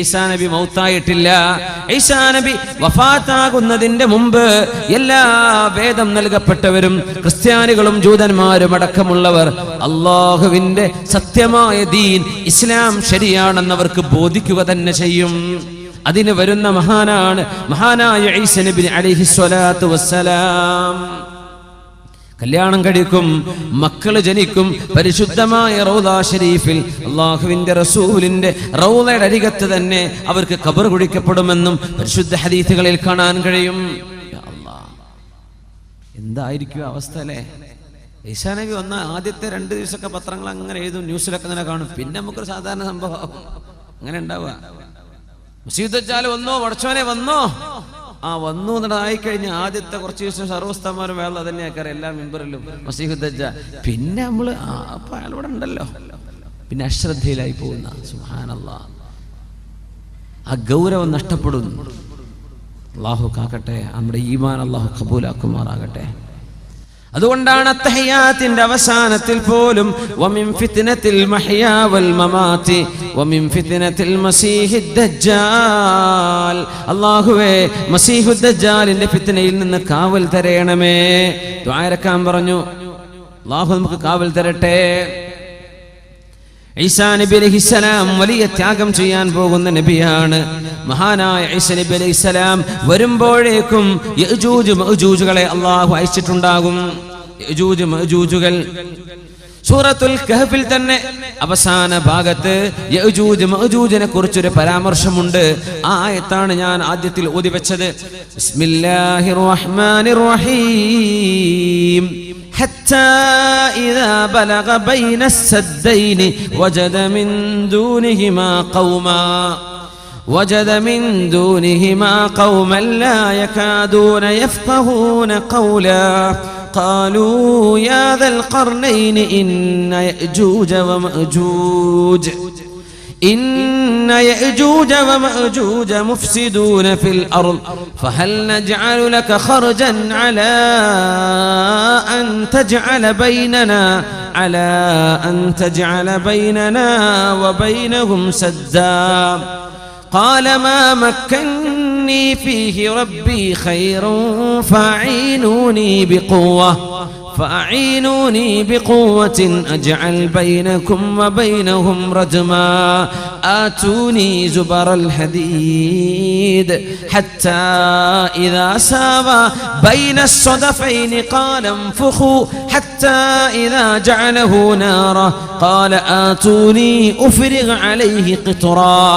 ഈസാ നബി മൗത്തായിട്ടില്ല. ഈസാ നബി വഫാത്താകുന്നതിന്റെ മുമ്പ് എല്ലാ വേദം നൽകപ്പെട്ടവരും ക്രിസ്ത്യാനികളും ജൂതന്മാരും അടക്കമുള്ളവർ അല്ലാഹുവിന്റെ സത്യമായ ദീൻ ഇസ്ലാം ശരിയാണെന്നവർക്ക് ബോധിക്കുക തന്നെ ചെയ്യും. അതിന് വരുന്ന മഹാനായ ഈസാ നബി അലൈഹിസ്സലാത്തു വസ്സലാം. കല്യാണം കഴിക്കും, മക്കള് ജനിക്കും. പരിശുദ്ധമായ റൗദ ഷരീഫിൽ അല്ലാഹുവിന്റെ റസൂലിന്റെ റൗദയുടെ അരികത്ത് തന്നെ അവർക്ക് ഖബർ കുഴിക്കപ്പെടുമെന്നും പരിശുദ്ധ ഹദീസുകളിൽ കാണാൻ കഴിയും. യാ അല്ലാഹ്, എന്തായിരിക്കും അവസ്ഥ അല്ലേ? ഈസാ നബി വന്ന ആദ്യത്തെ 2 ദിവസമൊക്കെ പത്രങ്ങൾ അങ്ങനെ എഴുതും, ന്യൂസിലൊക്കെ അങ്ങനെ കാണും. പിന്നെ നമുക്കൊരു സാധാരണ സംഭവം അങ്ങനെ ഉണ്ടാവുക. മസീഹ് ദജ്ജാൽ വന്നോ, പടച്ചോനെ വന്നോ, വന്നു എന്നതായിക്കഴിഞ്ഞ ആദ്യത്തെ കുറച്ച് ദിവസം സർവ്വസ്ഥമാരും വേള തന്നെയാക്കാറ് എല്ലാ മെമ്പറിലും മസീഹ് ദജ്ജാൽ. പിന്നെ നമ്മള് അപ്പൊ അയാളിവിടെ ഉണ്ടല്ലോ, പിന്നെ അശ്രദ്ധയിലായി പോകുന്ന. സുബ്ഹാനല്ലാഹ്, ആ ഗൗരവം നഷ്ടപ്പെടുന്നു. അല്ലാഹു കാക്കട്ടെ, നമ്മുടെ ഈമാൻ അല്ലാഹു ഖബൂലാക്കുമാറാകട്ടെ. അതുകൊണ്ടാണ് അത്തഹിയാത്തിന്റെ അവസാനത്തിൽ പോലും വമിൻ ഫിത്നത്തിൽ മഹ്യാ വൽ മമാതി വമിൻ ഫിത്നത്തിൽ മസീഹിദ് ദജ്ജാൽ, അല്ലാഹുവേ മസീഹുദ് ദജ്ജാലിന്റെ ഫിത്നയിൽ നിന്ന് കാവൽ തരയണമേ. ദുആ ഇറക്കാൻ പറഞ്ഞു. അല്ലാഹു നമുക്ക് കാവൽ തരട്ടെ. ഈസാ നബി അലൈഹിസ്സലാം വലിയ ത്യാഗം ചെയ്യാൻ പോകുന്ന നബിയാണ്. മഹാനായ ഈസാ നബി അലൈഹിസ്സലാം വരുമ്പോഴേക്കും യഅജൂജ് മഅജൂജുകളെ അല്ലാഹു അയച്ചിട്ടുണ്ടാകും. യഅജൂജ് മഅജൂജുകൾ സൂറത്തുൽ കഹ്ഫിൽ തന്നെ അവസാന ഭാഗത്ത് യഅജൂജ് മഅജൂജിനെ കുറിച്ചൊരു പരാമർശമുണ്ട്. ആ ആയത്താണ് ഞാൻ ആദ്യത്തിൽ ഓതി വെച്ചത്. ബിസ്മില്ലാഹിർ റഹ്മാനിർ റഹീം. حتى إذا بلغ بين السدين وجد من دونهما قوما لا يكادون يفقهون قولا قالوا يا ذا القرنين إن يأجوج ومأجوج مفسدون في الأرض فهل نجعل لك خرجا على أن تجعل بيننا وبينهم سدا قال ما مكني فيه ربي خير فأعينوني بقوة أجعل بينكم وبينهم ردما آتوني زبر الحديد حتى إذا ساوى بين الصدفين قال انفخوا حتى إذا جعله نارا قال آتوني أفرغ عليه قطرا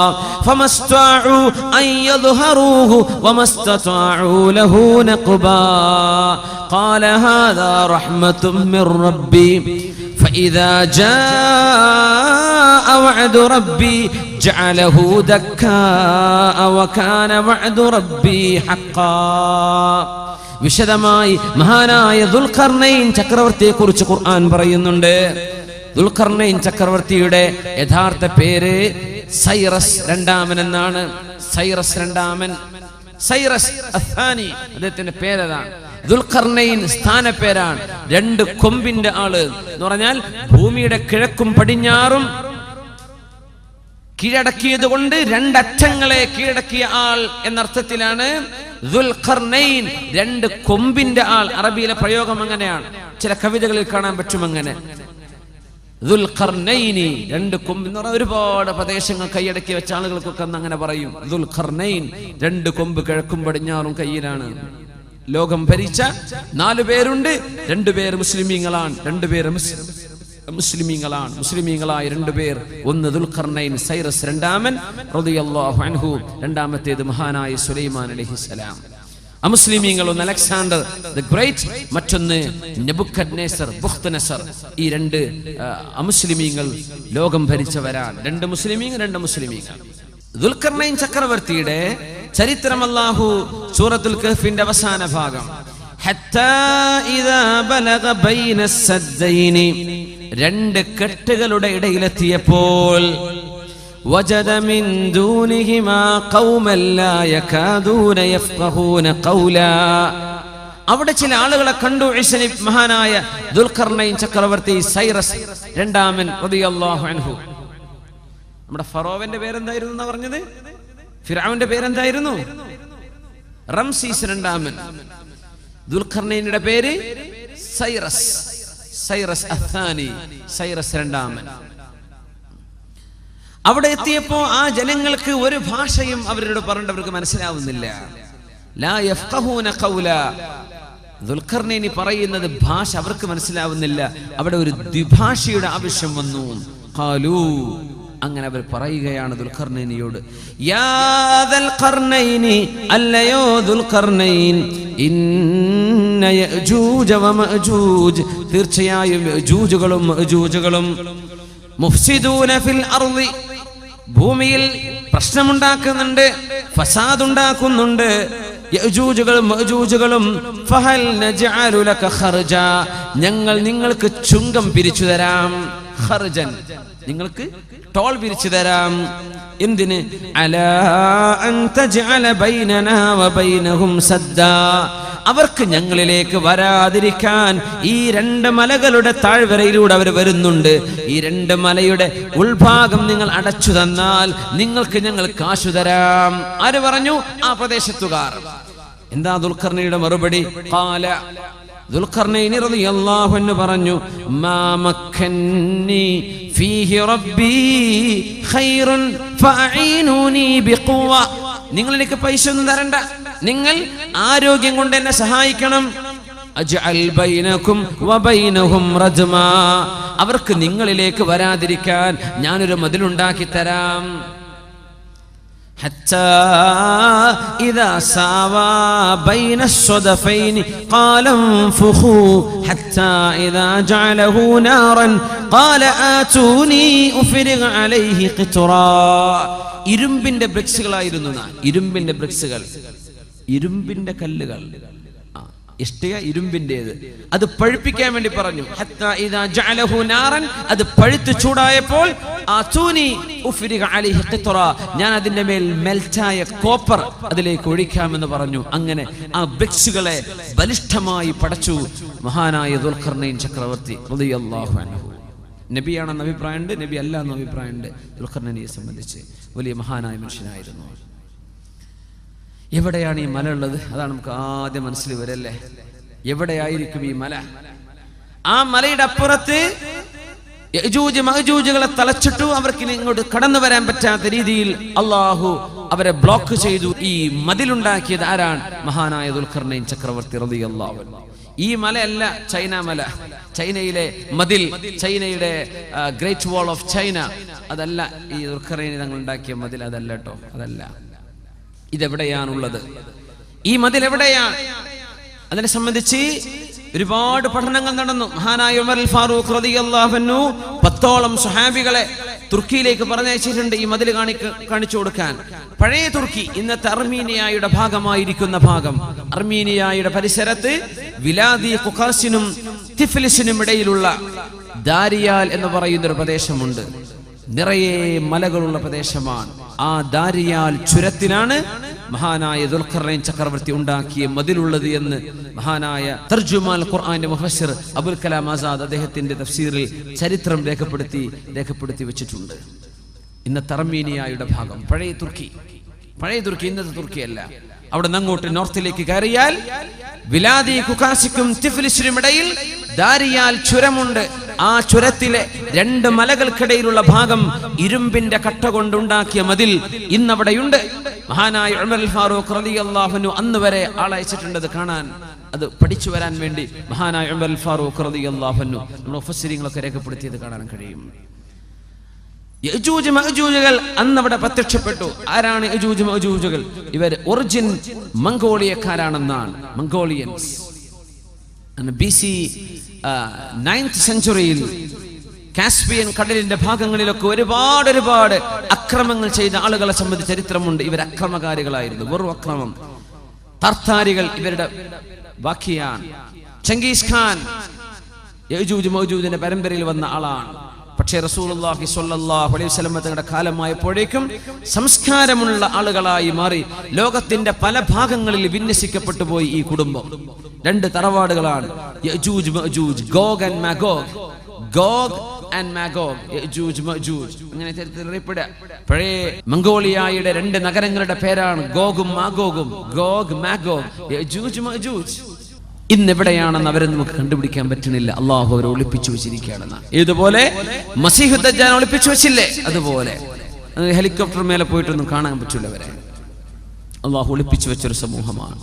فما استطاعوا أن يظهروه وما استطاعوا له نقبا قال هذا رحمة من ربي فإذا جاء وعد ربي جعله دكاء وكان وعد ربي حقا. വിശദമായി മഹാനായ ദുൽഖർനൈൻ ചക്രവർത്തിയെക്കുറിച്ച് ഖുർആൻ പറയുന്നുണ്ട്. ദുൽഖർനൈൻ ചക്രവർത്തിയുടെ യഥാർത്ഥ പേര് സൈറസ് രണ്ടാമൻ എന്നാണ്. സൈറസ് രണ്ടാമൻ സൈറസ് അഥാനി, അദ്ദേഹത്തിന്റെ പേരതാണ്. ദുൽഖർനൈൻ സ്ഥാനപ്പേരാണ്. 2 കൊമ്പിന്റെ ആള് എന്ന് പറഞ്ഞാൽ ഭൂമിയുടെ കിഴക്കും പടിഞ്ഞാറും കീഴടക്കിയത് കൊണ്ട് 2 അറ്റങ്ങളെ കീഴടക്കിയ ആൾ എന്നർത്ഥത്തിലാണ് ദുൽഖർനൈൻ, 2 കൊമ്പിന്റെ ആൾ. അറബിയിലെ പ്രയോഗം അങ്ങനെയാണ്, ചില കവിതകളിൽ കാണാൻ പറ്റും അങ്ങനെ. ദുൽഖർനൈനി, 2 കൊമ്പ് എന്ന് പറഞ്ഞാൽ ഒരുപാട് പ്രദേശങ്ങൾ കൈയടക്കി വെച്ച ആളുകൾക്കൊക്കെ അങ്ങനെ പറയും. ദുൽഖർനൈൻ, 2 കൊമ്പ് കിഴക്കും പടിഞ്ഞാറും കയ്യിലാണ്. ലോകം ഭരിച്ച 4 പേരുണ്ട്. 2 പേർ മുസ്ലിമീങ്ങളാണ്, 2 പേർ മുസ്ലിമീങ്ങളാണ്. മുസ്ലിമീങ്ങളായ 2 പേർ, ഒന്ന് ദുൽഖർനൈൻ സൈറസ് രണ്ടാമൻ റളിയല്ലാഹു അൻഹു, രണ്ടാമത്തേത് മഹാനായ സുലൈമാൻ അലൈഹിസ്സലാം. അമുസ്ലിമീങ്ങൾ ഒന്ന് അലക്സാണ്ടർ ദ ഗ്രേറ്റ്, മറ്റൊന്ന് നെബുക്കദ്നേസർ ബുഖ്തനസർ. ഈ 2 അമുസ്ലിമീങ്ങൾ ലോകം ഭരിച്ചവരാണ്. 2 മുസ്ലിമീങ്ങൾ, 2 മുസ്ലിമീങ്ങൾ. ദുൽഖർനൈൻ ചക്രവർത്തിയുടെ ചരിത്രം അല്ലാഹു സൂറത്തുൽ കഹ്ഫിന്റെ അവസാന ഭാഗം, ഹത്താ ഇദാ ബലഗ ബൈന സദ്ദൈനി, 2 കെട്ടുകളുടെ ഇടയിലെത്തിയപ്പോൾ, വജദ മിൻ ദൂനിഹിമാ ഖൗമൻ ലാ യകാദൂന യഫ്ഖഹൂന ഖൗലാ, അവിടെ ചില ആളുകളെ കണ്ടു. മഹാനായ ദുൽഖർനൈൻ ചക്രവർത്തി സൈറസ് രണ്ടാമൻ റളിയല്ലാഹു അൻഹു. നമ്മുടെ ഫറോവന്റെ പേരെന്തായിരുന്നു എന്നാ പറഞ്ഞത്? ഫിർഔന്റെ പേരെന്തായിരുന്നു? റംസീസ് രണ്ടാമൻ. ദുൽഖർനൈനിന്റെ പേര് സൈറസ്, സൈറസ് അഥാനി, സൈറസ് രണ്ടാമൻ. അവിടെ എത്തിയപ്പോ ആ ജനങ്ങൾക്ക് ഒരു ഭാഷയും അവരോട് പറഞ്ഞവർക്ക് മനസ്സിലാവുന്നില്ല. ലാ യഫ്ഖഹൂന ഖൗല, ദുൽഖർനൈനി പറയുന്നത് ഭാഷ അവർക്ക് മനസ്സിലാവുന്നില്ല. അവിടെ ഒരു ദ്വിഭാഷയുടെ ആവശ്യം വന്നു. ഖാലൂ, അങ്ങനെ അവർ പറയുകയാണ് ദുൽഖർനൈനിയോട്, യാ ദുൽഖർനൈനി, അല്ലയോ ദുൽഖർനൈൻ, ഇന്ന യഅജൂജ വമഅജൂജ്, തീർച്ചയായും യഅജൂജുകളും മഅജൂജുകളും മുഫ്സിദൂന ഫിൽ അർളി, ഭൂമിയിൽ പ്രശ്നമുണ്ടാക്കുന്നുണ്ട്, ഫസാദ് ഉണ്ടാക്കുന്നുണ്ട്. യഅജൂജുകളും മഅജൂജുകളും, ഫഹൽ നജ്അലു ലക ഖർജ, ഞങ്ങൾ നിങ്ങൾക്ക് ചുങ്കം പിരിച്ചു തരാം. ഖർജൻ, നിങ്ങൾക്ക് ടോൾ പിരിച്ചു തരാം. എന്തിന്? അലാ അൻ തജ്അല ബൈനനാ വബൈനഹും സദ്ദാ, അവർക്ക് ഞങ്ങളിലേക്ക് വരാതിരിക്കാൻ ഈ 2 മലകളുടെ താഴ്വരയിലൂടെ അവർ വരുന്നുണ്ട്. ഈ 2 മലയുടെ ഉൾഭാഗം നിങ്ങൾ അടച്ചു തന്നാൽ നിങ്ങൾക്ക് ഞങ്ങൾ കാശു തരാം. ആര് പറഞ്ഞു? ആ പ്രദേശത്തുകാർ. എന്താ ദുൽഖർനൈനിയുടെ മറുപടി? ഖാല, ദുൽഖർനൈനി റളിയല്ലാഹു അൻഹു പറഞ്ഞു, മാ മക്കന്നി ഫീഹി റബ്ബി ഖൈറുൻ ഫഅഈനൂനി ബിഖുവ, നിങ്ങൾ എനിക്ക് പൈസ ഒന്നും തരണ്ട, നിങ്ങൾ ആരോഗ്യം കൊണ്ട് എന്നെ സഹായിക്കണം. അജ്അൽ ബൈനകും വബൈനഹും റജ്മാ, അവർക്ക് നിങ്ങളിലേക്ക് വരാതിരിക്കാൻ ഞാനൊരു മതിലുണ്ടാക്കി തരാം. ഹത്താ ഇദാ സാവാ ബൈന الصدفين قال انفخوا حتى إذا جعله نارا قال آتوني أفرغ عليه قطرا. ഇരുമ്പിന്റെ ബ്രിക്സുകളായിരുന്നു. ഇരുമ്പിന്റെ ബ്രിക്സുകൾ, ഇരുമ്പിന്റെ കല്ലുകൾ, ഇഷ്ടിക ഇരുമ്പിന്റേത്. അത് പഴുപ്പിക്കാൻ വേണ്ടി പറഞ്ഞു. ഹത്താ ഇദാ ജഅലഹു നാറൻ, അത് പഴുത്ത് ചൂടായപ്പോൾ ആതൂനി ഉഫ്രിഗ അലൈഹി ഖിത്റ, ഞാൻ അതിന്റെ മേൽ മെൽറ്റായ കോപ്പർ അതിലേക്ക് ഒഴിക്കാമെന്ന് പറഞ്ഞു. അങ്ങനെ ആ ബ്രിക്സുകളെ ബലിഷ്ഠമായി പടച്ചു മഹാനായ ദുൽഖർനൈൻ ചക്രവർത്തി റളിയല്ലാഹു അൻഹു. നബിയാണെന്ന് അഭിപ്രായമുണ്ട്, നബി അല്ല എന്ന അഭിപ്രായമുണ്ട്. ദുൽഖർനൈനിയെ സംബന്ധിച്ച് വലിയ മഹാനായ മനുഷ്യനായിരുന്നു. എവിടെയാണ് ഈ മല ഉള്ളത്? അതാണ് നമുക്ക് ആദ്യം മനസ്സിൽ വരല്ലേ. എവിടെയായിരിക്കും ഈ മല? ആ മലയുടെ അപ്പുറത്ത് യഅജൂജ് മഅജൂജുകളെ തളച്ചിട്ടു. അവർക്ക് ഇങ്ങോട്ട് കടന്നു വരാൻ പറ്റാത്ത രീതിയിൽ അള്ളാഹു അവരെ ബ്ലോക്ക് ചെയ്തു. ഈ മതിലുണ്ടാക്കിയത് ആരാണ്? മഹാനായ ദുൽഖർനൈൻ ചക്രവർത്തി റളിയല്ലാഹു അൻഹു. ഈ മലയല്ല ചൈന മല, ചൈനയിലെ മതിൽ, ചൈനയുടെ ഗ്രേറ്റ് വാൾ ഓഫ് ചൈന, അതല്ല ഈ ദുൽഖർനൈൻ തങ്ങൾ ഉണ്ടാക്കിയ മതിൽ, അതല്ല കേട്ടോ, അതല്ല. ഇതെവിടെയാണുള്ളത്? ഈ മതിൽ എവിടെയാണ്? അതിനെ സംബന്ധിച്ച് ഒരുപാട് പഠനങ്ങൾ നടന്നു. മഹാനായ ഉമർ അൽ ഫാറൂഖ് റളിയല്ലാഹു അൻഹു 10ഓളം സ്വഹാബികളെ തുർക്കിയിലേക്ക് പറഞ്ഞയച്ചിട്ടുണ്ട് ഈ മതിൽ കാണിച്ചു കൊടുക്കാൻ. പഴയ തുർക്കി, ഇന്നത്തെ അർമീനിയയുടെ ഭാഗമായിരിക്കുന്ന ഭാഗം, അർമീനിയയുടെ പരിസരത്ത് വിലാദി ഖുഖാസിനും തിഫ്ലിസിനും ഇടയിലുള്ള ദാരിയാൽ എന്ന് പറയുന്ന ഒരു പ്രദേശമുണ്ട്. നിറയെ മലകളുള്ള പ്രദേശമാണ്. ആ ദാരിയാൽ ചുരത്തിലാണ് മഹാനായ ദുൽഖർനൈൻ ചക്രവർത്തി ഉണ്ടാക്കിയ മതിലുള്ളത് എന്ന് മഹാനായ തർജുമാൽ ഖുർആന്റെ മുഫസ്സിർ അബുൽ കലാം ആസാദ് അദ്ദേഹത്തിന്റെ തഫ്സീറിൽ ചരിത്രം രേഖപ്പെടുത്തി വെച്ചിട്ടുണ്ട്. ഇന്നത്തെ അർമീനിയയുടെ ഭാഗം പഴയ തുർക്കി, ഇന്നത്തെ തുർക്കിയല്ല. അവിടെ നിന്ന് അങ്ങോട്ട് നോർത്തിലേക്ക് കയറിയാൽ വിലാദി കുകാസിക്കും തിഫ്ലിസിനും ഇടയിൽ ദാരിയാൽ ചുരമുണ്ട്. ആ ചുരത്തിലെ 2 മലകൾക്കിടയിലുള്ള ഭാഗം ഇരുമ്പിന്റെ കട്ട കൊണ്ടുണ്ടാക്കിയ മതിൽ ഇന്നവിടെയുണ്ട്. മഹാനായ ഉമർ അൽ ഫാറൂഖ് റളിയല്ലാഹു അൻഹു അന്ന് വരെ ആളയച്ചിട്ടുണ്ട് അത് കാണാൻ, അത് പഠിച്ചു വരാൻ വേണ്ടി. മഹാനായ ഉമർ അൽ ഫാറൂഖ് റളിയല്ലാഹു അൻഹു നമ്മുടെ മുഫസ്സിരീങ്ങളൊക്കെ രേഖപ്പെടുത്തിയത് കാണാൻ കഴിയും. യജൂജ് മഅജൂജുകൾ അന്നവിടെ പ്രത്യക്ഷപ്പെട്ടു. ആരാണ് യജൂജ് മഅജൂജുകൾ? ഇവർ ഒറിജിൻ മംഗോളിയക്കാരാണെന്നാണ്. മംഗോളിയൻസ് BC 9th സെഞ്ചുറിയിൽ കാസ്പിയൻ കടലിന്റെ ഭാഗങ്ങളിലൊക്കെ ഒരുപാട് അക്രമങ്ങൾ ചെയ്ത ആളുകളെ സംബന്ധിച്ച് ചരിത്രമുണ്ട്. ഇവർ അക്രമകാരികളായിരുന്നു, വെറും അക്രമം. തർത്താരികൾ ഇവരുടെ ബാക്കിയാണ്. ചെങ്കീസ് ഖാൻ യജൂജ് മഅജൂജിന്റെ പരമ്പരയിൽ വന്ന ആളാണ്. പക്ഷേ റസൂലുള്ളാഹി സ്വല്ലല്ലാഹു അലൈഹി വസല്ലം തങ്ങളുടെ കാലമായപ്പോഴേക്കും സംസ്കാരമുള്ള ആളുകളായി മാറി ലോകത്തിന്റെ പല ഭാഗങ്ങളിൽ വിന്യസിക്കപ്പെട്ടു പോയി ഈ കുടുംബം. 2 തറവാടുകളാണ് യജൂജ് മഅജൂജ്, ഗോഗ് ആൻഡ് മാഗോഗ്. യജൂജ് മഅജൂജ് അങ്ങനെ ചരിത്രത്തിൽ അറിയപ്പെടുക. പഴയ മംഗോളിയയുടെ 2 നഗരങ്ങളുടെ പേരാണ് ഗോഗും മാഗോഗും. Gogh Magog, യജൂജ് മഅജൂജ്. ഇന്നെവിടെയാണെന്ന് അവരെ നമുക്ക് കണ്ടുപിടിക്കാൻ പറ്റുന്നില്ല. അള്ളാഹു അവരെ ഒളിപ്പിച്ചു വെച്ചിരിക്കുകയാണെന്ന്. ഇതുപോലെ മസീഹു ദജ്ജാൽ ഒളിപ്പിച്ചു വെച്ചില്ലേ, അതുപോലെ ഹെലികോപ്റ്റർ മേലെ പോയിട്ടൊന്നും കാണാൻ പറ്റില്ല അവരെ. അള്ളാഹു ഒളിപ്പിച്ചു വെച്ചൊരു സമൂഹമാണ്.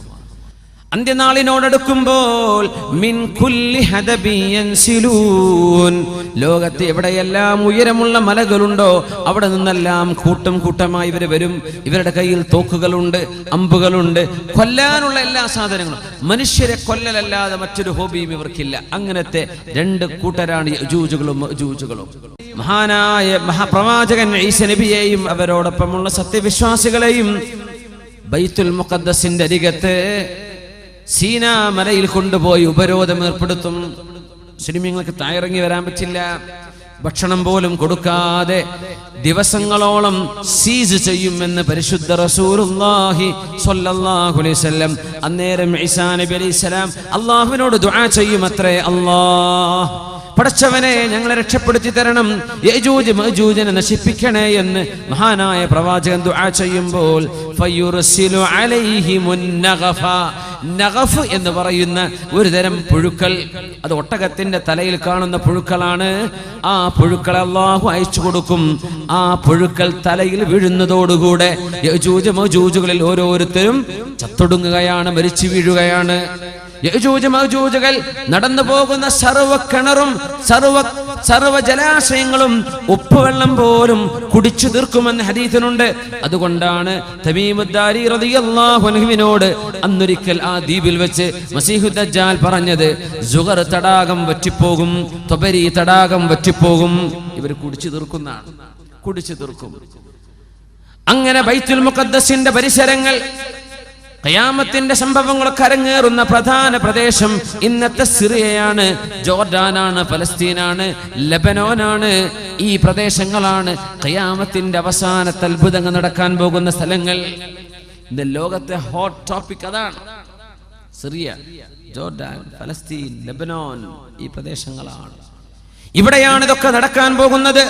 അന്ത്യനാളിനോടടുക്കുമ്പോൾ മിൻ കുല്ലി ഹദബി യൻസിലൂൻ, ലോകത്ത് എവിടെയെല്ലാം ഉയരമുള്ള മലകളുണ്ടോ അവിടെ നിന്നെല്ലാം കൂട്ടമായി ഇവർ വരും. ഇവരുടെ കയ്യിൽ തോക്കുകളുണ്ട്, അമ്പുകളുണ്ട്, കൊല്ലാനുള്ള എല്ലാ സാധനങ്ങളും. മനുഷ്യരെ കൊല്ലലല്ലാതെ മറ്റൊരു ഹോബിയും ഇവർക്കില്ല. അങ്ങനത്തെ 2 കൂട്ടരാണ് യജൂജുകളും മഅജൂജുകളും. മഹാനായ മഹാപ്രവാചകൻ ഈസ നബിയെയും അവരോടൊപ്പമുള്ള സത്യവിശ്വാസികളെയും ബൈത്തുൽ മുഖദ്ദസിന്റെ അരികത്ത് സീനാ മലയിൽ കൊണ്ടുപോയി ഉപരോധം ഏർപ്പെടുത്തും. മുസ്ലിമീങ്ങൾക്ക് താഴെയിറങ്ങി വരാൻ പറ്റില്ല. ഭക്ഷണം പോലും കൊടുക്കാതെ ദിവസങ്ങളോളം സീസ് ചെയ്യുമെന്ന് പരിശുദ്ധ റസൂലുള്ളാഹി സ്വല്ലല്ലാഹു അലൈഹി വസല്ലം. അന്നേരം ഈസാ നബി അലൈഹിസ്സലാം അല്ലാഹുവിനോട് ദുആ ചെയ്യുമത്രേ, അല്ലാഹ് പടച്ചവനെ ഞങ്ങളെ രക്ഷപ്പെടുത്തി തരണം, യജൂജ് മഅജൂജിനെ നശിപ്പിക്കണേ എന്ന് മഹാനായ പ്രവാചകൻ ദുആ ചെയ്യുമ്പോൾ ഫയുർസിലു അലൈഹിമുൻ നഗഫ, നഗഫ് എന്ന് പറയുന്ന ഒരു തരം പുഴുക്കൾ, അത് ഒട്ടകത്തിന്റെ തലയിൽ കാണുന്ന പുഴുക്കളാണ്. ആ പുഴുക്കൾ അല്ലാഹു അയച്ചു കൊടുക്കും. ആ പുഴുക്കൾ തലയിൽ വീഴുന്നതോടുകൂടെ യജൂജ് മഅജൂജുകളിൽ ഓരോരുത്തരും ചത്തൊടുങ്ങുകയാണ്, മരിച്ചു വീഴുകയാണ്. യജൂജ് മഅജൂജുകൾ നടന്നു പോകുന്ന സർവ്വ കിണറും സർവ്വ ജലാശയങ്ങളും ഉപ്പുവെള്ളം പോലും കുടിച്ചു തീർക്കുമെന്ന് ഹദീസിനുണ്ട്. അതുകൊണ്ടാണ് തമീമുദ്ദാരി റളിയല്ലാഹു അൻഹുവിനോട് അന്നൊരിക്കൽ ആ ദ്വീപിൽ വെച്ച് മസീഹു ദജ്ജാൽ പറഞ്ഞത്, സുഗർ തടാകം വറ്റിപ്പോകും, തൊബരി തടാകം വറ്റിപ്പോകും. ഇവർ കുടിച്ചു തീർക്കും. അങ്ങനെ ബൈത്തുൽ മുഖദ്ദസിന്റെ പരിസരങ്ങൾ, ഖിയാമത്തിന്റെ സംഭവങ്ങളൊക്കെ അരങ്ങേറുന്ന പ്രധാന പ്രദേശം ഇന്നത്തെ സിറിയയാണ്, ജോർഡാനാണ്, ഫലസ്തീനാണ്, ലെബനോനാണ്. ഈ പ്രദേശങ്ങളാണ് ഖിയാമത്തിന്റെ അവസാനത്തെ അത്ഭുതങ്ങൾ നടക്കാൻ പോകുന്ന സ്ഥലങ്ങൾ. ഇന്ന് ലോകത്തെ ഹോട്ട് ടോപ്പിക് അതാണ്. സിറിയ, ജോർഡാൻ, ഫലസ്തീൻ, ലെബനോൻ, ഈ പ്രദേശങ്ങളാണ്. ഇവിടെയാണ് ഇതൊക്കെ നടക്കാൻ പോകുന്നത്.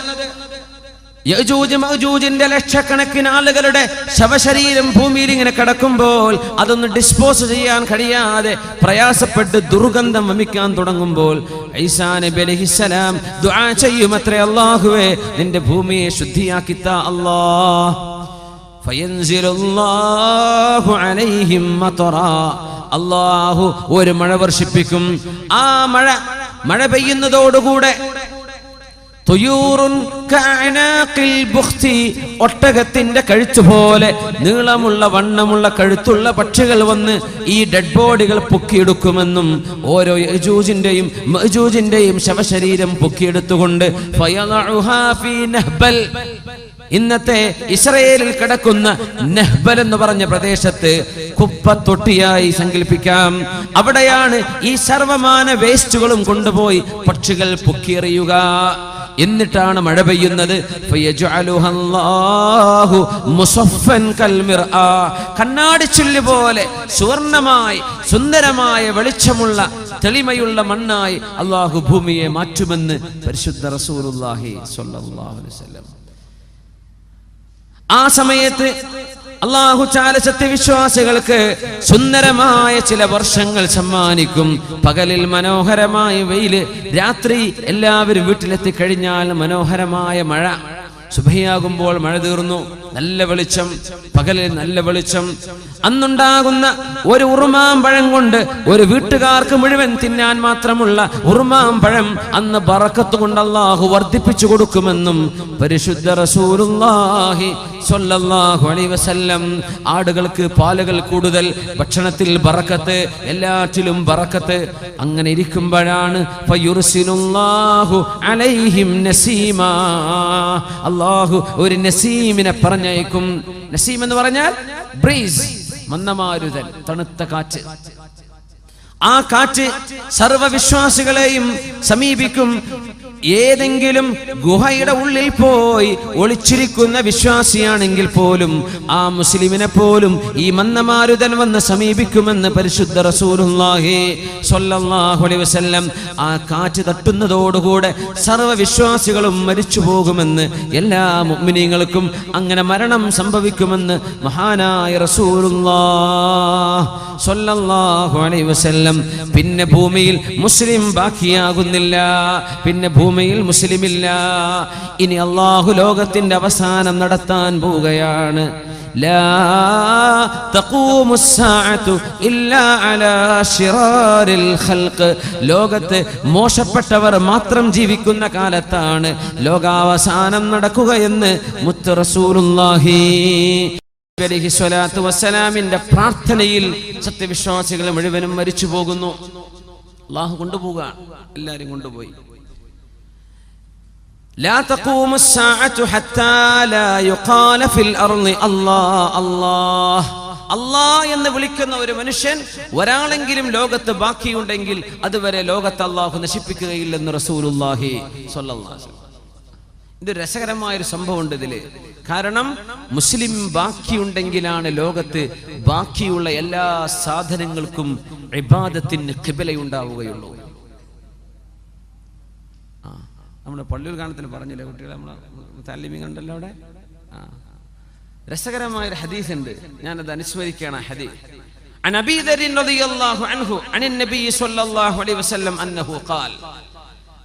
യജൂജ് മഅജൂജിന്റെ ലക്ഷക്കണക്കിന് ആളുകളുടെ ശവശരീരം ഭൂമിയിൽ ഇങ്ങനെ കിടക്കുമ്പോൾ അതൊന്ന് ഡിസ്പോസ് ചെയ്യാൻ കഴിയാതെ പ്രയാസപ്പെട്ട് ദുർഗന്ധം വമിക്കാൻ തുടങ്ങുമ്പോൾ ഈസാ നബി അലൈഹിസ്സലാം ദുആ ചെയ്യുമത്രേ, അല്ലാഹുവേ നിന്റെ ഭൂമിയെ ശുദ്ധിയാക്കി താ അല്ലാഹ്. ഫയൻസിലുല്ലാഹു അലൈഹിം മതറാ, അല്ലാഹു ഒരു മഴ വർഷിപ്പിക്കും. ആ മഴ പെയ്യുന്നതോടുകൂടെ ഒട്ടകത്തിന്റെ കഴുത്ത് പോലെ നീളമുള്ള വണ്ണമുള്ള കഴുത്തുള്ള പക്ഷികൾ വന്ന് ഈ ഡെഡ് ബോഡികൾ പൊക്കിയെടുക്കുമെന്നും ഓരോ യജൂജിന്റെയും മഅജൂജിന്റെയും ശവശരീരം പൊക്കിയെടുത്തുകൊണ്ട് ഇന്നത്തെ ഇസ്രായേലിൽ കിടക്കുന്ന നെഹ്ബൽ എന്ന് പറഞ്ഞ പ്രദേശത്ത് കുപ്പത്തൊട്ടിയായി സങ്കല്പിക്കാം. അവിടെയാണ് ഈ സർവമാന വേസ്റ്റുകളും കൊണ്ടുപോയി പക്ഷികൾ പൊക്കിയെറിയുക. എന്നിട്ടാണ് മഴ പെയ്യുന്നത്. ഫയജ്അലുഹല്ലാഹു മുസഫൻ കൽമിർആ, കണ്ണാടിച്ചുല്ല് പോലെ സുവർണമായി സുന്ദരമായ വെളിച്ചമുള്ള തെളിമയുള്ള മണ്ണായി അല്ലാഹു ഭൂമിയെ മാറ്റുമെന്ന് പരിശുദ്ധ റസൂലുള്ളാഹി സ്വല്ലല്ലാഹു അലൈഹി വസല്ലം. ആ സമയത്ത് അല്ലാഹു തആല സത്യവിശ്വാസികൾക്ക് സുന്ദരമായ ചില വർഷങ്ങൾ സമ്മാനിക്കും. പകലിൽ മനോഹരമായ വെയില്, രാത്രി എല്ലാവരും വീട്ടിലെത്തി കഴിഞ്ഞാൽ മനോഹരമായ മഴ. സുബഹിയാകുമ്പോൾ മഴ തീർന്നു, നല്ല വെളിച്ചം, പകലിൽ നല്ല വെളിച്ചം. അന്നുണ്ടാകുന്ന ഒരു ഉറുമാമ്പഴം കൊണ്ട് ഒരു വീട്ടുകാർക്ക് മുഴുവൻ തിന്നാൻ മാത്രമുള്ള ഉറുമാമ്പഴം അന്ന് ബറക്കത്ത് കൊണ്ട് അല്ലാഹു വർദ്ധിപ്പിച്ചു കൊടുക്കുമെന്നും പരിശുദ്ധ റസൂലുള്ളാഹി സ്വല്ലല്ലാഹു അലൈഹി വസല്ലം. ആടുകൾക്ക് പാലുകൾ കൂടുതൽ, ഭക്ഷണത്തിൽ ബറക്കത്ത്, എല്ലാറ്റിലും ബറക്കത്ത്. അങ്ങനെ ഇരിക്കുമ്പോഴാണ് ഫയുർസിലുല്ലാഹു അലൈഹിം നസീമാ, അല്ലാഹു ഒരു നസീമിനെ പറഞ്ഞയക്കും. നസീം എന്ന് പറഞ്ഞാൽ ബ്രീസ്, മന്ദമാരുതൻ, തണുത്ത കാറ്റ്. ആ കാറ്റ് സർവവിശ്വാസികളെയും സമീപിക്കും. ഏതെങ്കിലും ഗുഹയുടെ ഉള്ളിൽ പോയി ഒളിച്ചിരിക്കുന്ന വിശ്വാസിയാണെങ്കിൽ പോലും ആ മുസ്ലിമിനെ പോലും ഈ മന്ദമാരുതൻ വന്ന് സമീപിക്കുമെന്ന് പരിശുദ്ധ റസൂലുള്ളാഹി സ്വല്ലല്ലാഹു അലൈഹി വസല്ലം. ആ കാറ്റ് തട്ടുന്നതോടുകൂടെ സർവവിശ്വാസികളും മരിച്ചു പോകുമെന്ന്, എല്ലാ മുഅ്മിനീങ്ങൾക്കും അങ്ങനെ മരണം സംഭവിക്കുമെന്ന് മഹാനായ റസൂലുള്ളാഹി സ്വല്ലല്ലാഹു അലൈഹി വസല്ലം. പിന്നെ ഭൂമിയിൽ മുസ്ലിം ബാക്കിയാകുന്നില്ല, പിന്നെ ഭൂമിയിൽ മുസ്ലിമില്ല. ഇനി അല്ലാഹു ലോകത്തിന്റെ അവസാനം നടത്താൻ പോവുകയാണ്. ലാ തഖൂമുസ്സാഅതു ഇല്ലാ അലാ ശിറാരിൽ ഖൽഖ്. ലോകത്ത് മോശപ്പെട്ടവർ മാത്രം ജീവിക്കുന്ന കാലത്താണ് ലോകാവസാനം നടക്കുകയെന്ന് മുത്ത് റസൂലുള്ളാഹി അലൈഹി സ്വലാത്തു വസ്സലാമിന്റെ പ്രാർത്ഥനയിൽ സത്യവിശ്വാസികൾ മുഴുവനും മരിച്ചു പോകുന്നു. അല്ലാഹു കൊണ്ടുപോകുക, എല്ലാരും കൊണ്ടുപോയി. ലാ തഖൂമുസ്സാഅതു ഹത്താ ലാ യുഖാല ഫിൽ അർളി അല്ലാഹ് അല്ലാഹ്. അല്ലാഹ് എന്ന് വിളിക്കുന്ന ഒരു മനുഷ്യൻ ഒരാളെങ്കിലും ലോകത്ത് ബാക്കിയുണ്ടെങ്കിൽ അതുവരെ ലോകത്ത് അല്ലാഹു നശിപ്പിക്കുകയില്ലെന്ന് റസൂലുള്ളാഹി സ്വല്ലല്ലാഹു അലൈഹി വസല്ലം. ഇത് രസകരമായൊരു സംഭവമുണ്ട് ഇതില്. കാരണം മുസ്ലിം ബാക്കിയുണ്ടെങ്കിലാണ് ലോകത്ത് ബാക്കിയുള്ള എല്ലാ സാധനങ്ങൾക്കും ഇബാദത്തിന് ഖിബലയുണ്ടാവുകയുള്ളൂ. നമ്മുടെ പള്ളിയിൽ കാണത്തിന് പറഞ്ഞില്ലേ കുട്ടികളെ, നമ്മളെ താലിമീൻ കണ്ടല്ലോ അവിടെ. രസകരമായൊരു ഹദീസ് ഉണ്ട്, ഞാനത് അനുസ്മരിക്കുകയാണ്. ഹദീസ് عن أبي ذر رضي الله عنه عن النبي صلى الله عليه وسلم أنه قال.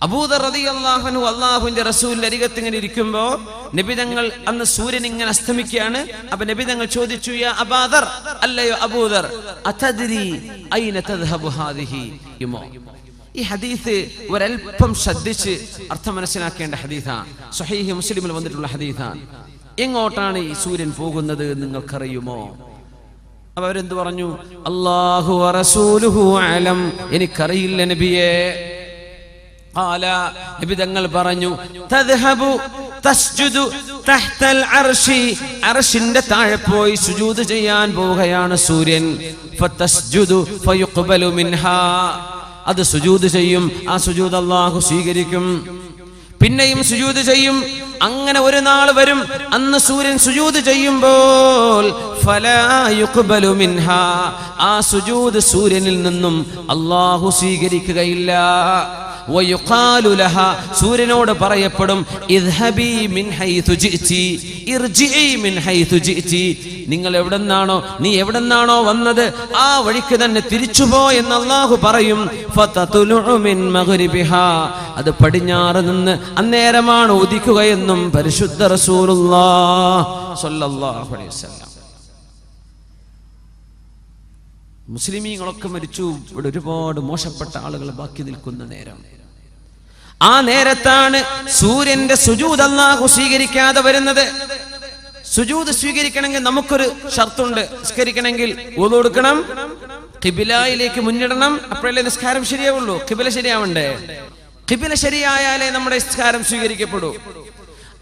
അബൂദർ റളിയല്ലാഹു അൻഹു അല്ലാഹുവിന്റെ റസൂലിന്റെ അരികത്ത് ഇങ്ങനെ ഇരിക്കുമ്പോൾ നബി തങ്ങൾ, അന്ന് സൂര്യൻ ഇങ്ങനെ അസ്തമിക്കുകയാണ്. അപ്പൊ നബി തങ്ങൾ ചോദിച്ചു, യാ അബൂദർ, അല്ലയോ അബൂദർ, അതദ്രി ഐന തദ്ഹബു ഹാദിഹി യുമോ. ഈ ഹദീസ് ഒരൽപ്പം ശ്രദ്ധിച്ച് അർത്ഥം മനസ്സിലാക്കേണ്ട ഹദീസാണ്. സ്വഹീഹ് മുസ്ലിമിൽ വന്നിട്ടുള്ള ഹദീസാണ്. എങ്ങോട്ടാണ് ഈ സൂര്യൻ പോകുന്നത് നിങ്ങൾക്കറിയുമോ? അപ്പൊ അവരെന്ത് പറഞ്ഞു? അല്ലാഹു വറസൂലുഹു അലം, എനിക്കറിയില്ല നബിയേ. നബി തങ്ങൾ പറഞ്ഞു, തദ്ഹബു തസ്ജുദു തഹ്തൽ അർശി, അർശിന്റെ താഴെ പോയി സുജൂദ് ചെയ്യാൻ പോവുകയാണ് സൂര്യൻ. ഫതസ്ജുദു ഫയുഖ്ബലു മിൻഹാ, അത് സുജൂദ് ചെയ്യും, ആ സുജൂദ് അല്ലാഹു സ്വീകരിക്കും. പിന്നെയും സുജൂദ് ചെയ്യും. അങ്ങനെ ഒരു നാൾ വരും, അന്ന് സൂര്യൻ സുജൂദ് ചെയ്യുമ്പോൾ ഫലാ യുഖ്ബലു മിൻഹാ, ആ സുജൂദ് സൂര്യനിൽ നിന്നും അല്ലാഹു സ്വീകരിക്കുകയില്ല. വയുഖാലു ലഹാ, സൂര്യനോട് പറയപ്പെടും, ഇദ്ഹബി മിൻ ഹൈതു ജിഇതി ഇർജിഇ മിൻ ഹൈതു ജിഇതി, നിങ്ങൾ എവിടെന്നാണോ, നീ എവിടെന്നാണോ വന്നത് ആ വഴിക്ക് തന്നെ തിരിച്ചുപോ എന്ന് അല്ലാഹു പറയും. ഫതതുലു മിൻ മഗ്രിബിഹാ, അത് പടിഞ്ഞാറ് നിന്ന് അന്നേരമാണ് ഉദിക്കുകയെന്നും പരിശുദ്ധ റസൂലുള്ളാഹി സ്വല്ലല്ലാഹു അലൈഹി വസല്ലം. മുസ്ലിമീങ്ങളൊക്കെ മരിച്ചു, ഇവിടെ ഒരുപാട് മോശപ്പെട്ട ആളുകൾ ബാക്കി നിൽക്കുന്ന നേരം. ആ നേരത്താണ് സൂര്യന്റെ സുജൂദ് അല്ലാഹു സ്വീകരിക്കാതെ വരുന്നത്. സുജൂദ് സ്വീകരിക്കണമെങ്കിൽ നമുക്കൊരു ഷർത്തുണ്ട്. നിസ്കരിക്കണമെങ്കിൽ വുളു എടുക്കണം, ഖിബിലയിലേക്ക് മുന്നിടണം, അപ്പോഴല്ലേ നിസ്കാരം ശരിയാവുള്ളൂ. ഖിബില ശരിയാവണ്ടേ? ഖിബില ശരിയായാലേ നമ്മുടെ നിസ്കാരം സ്വീകരിക്കപ്പെടൂ.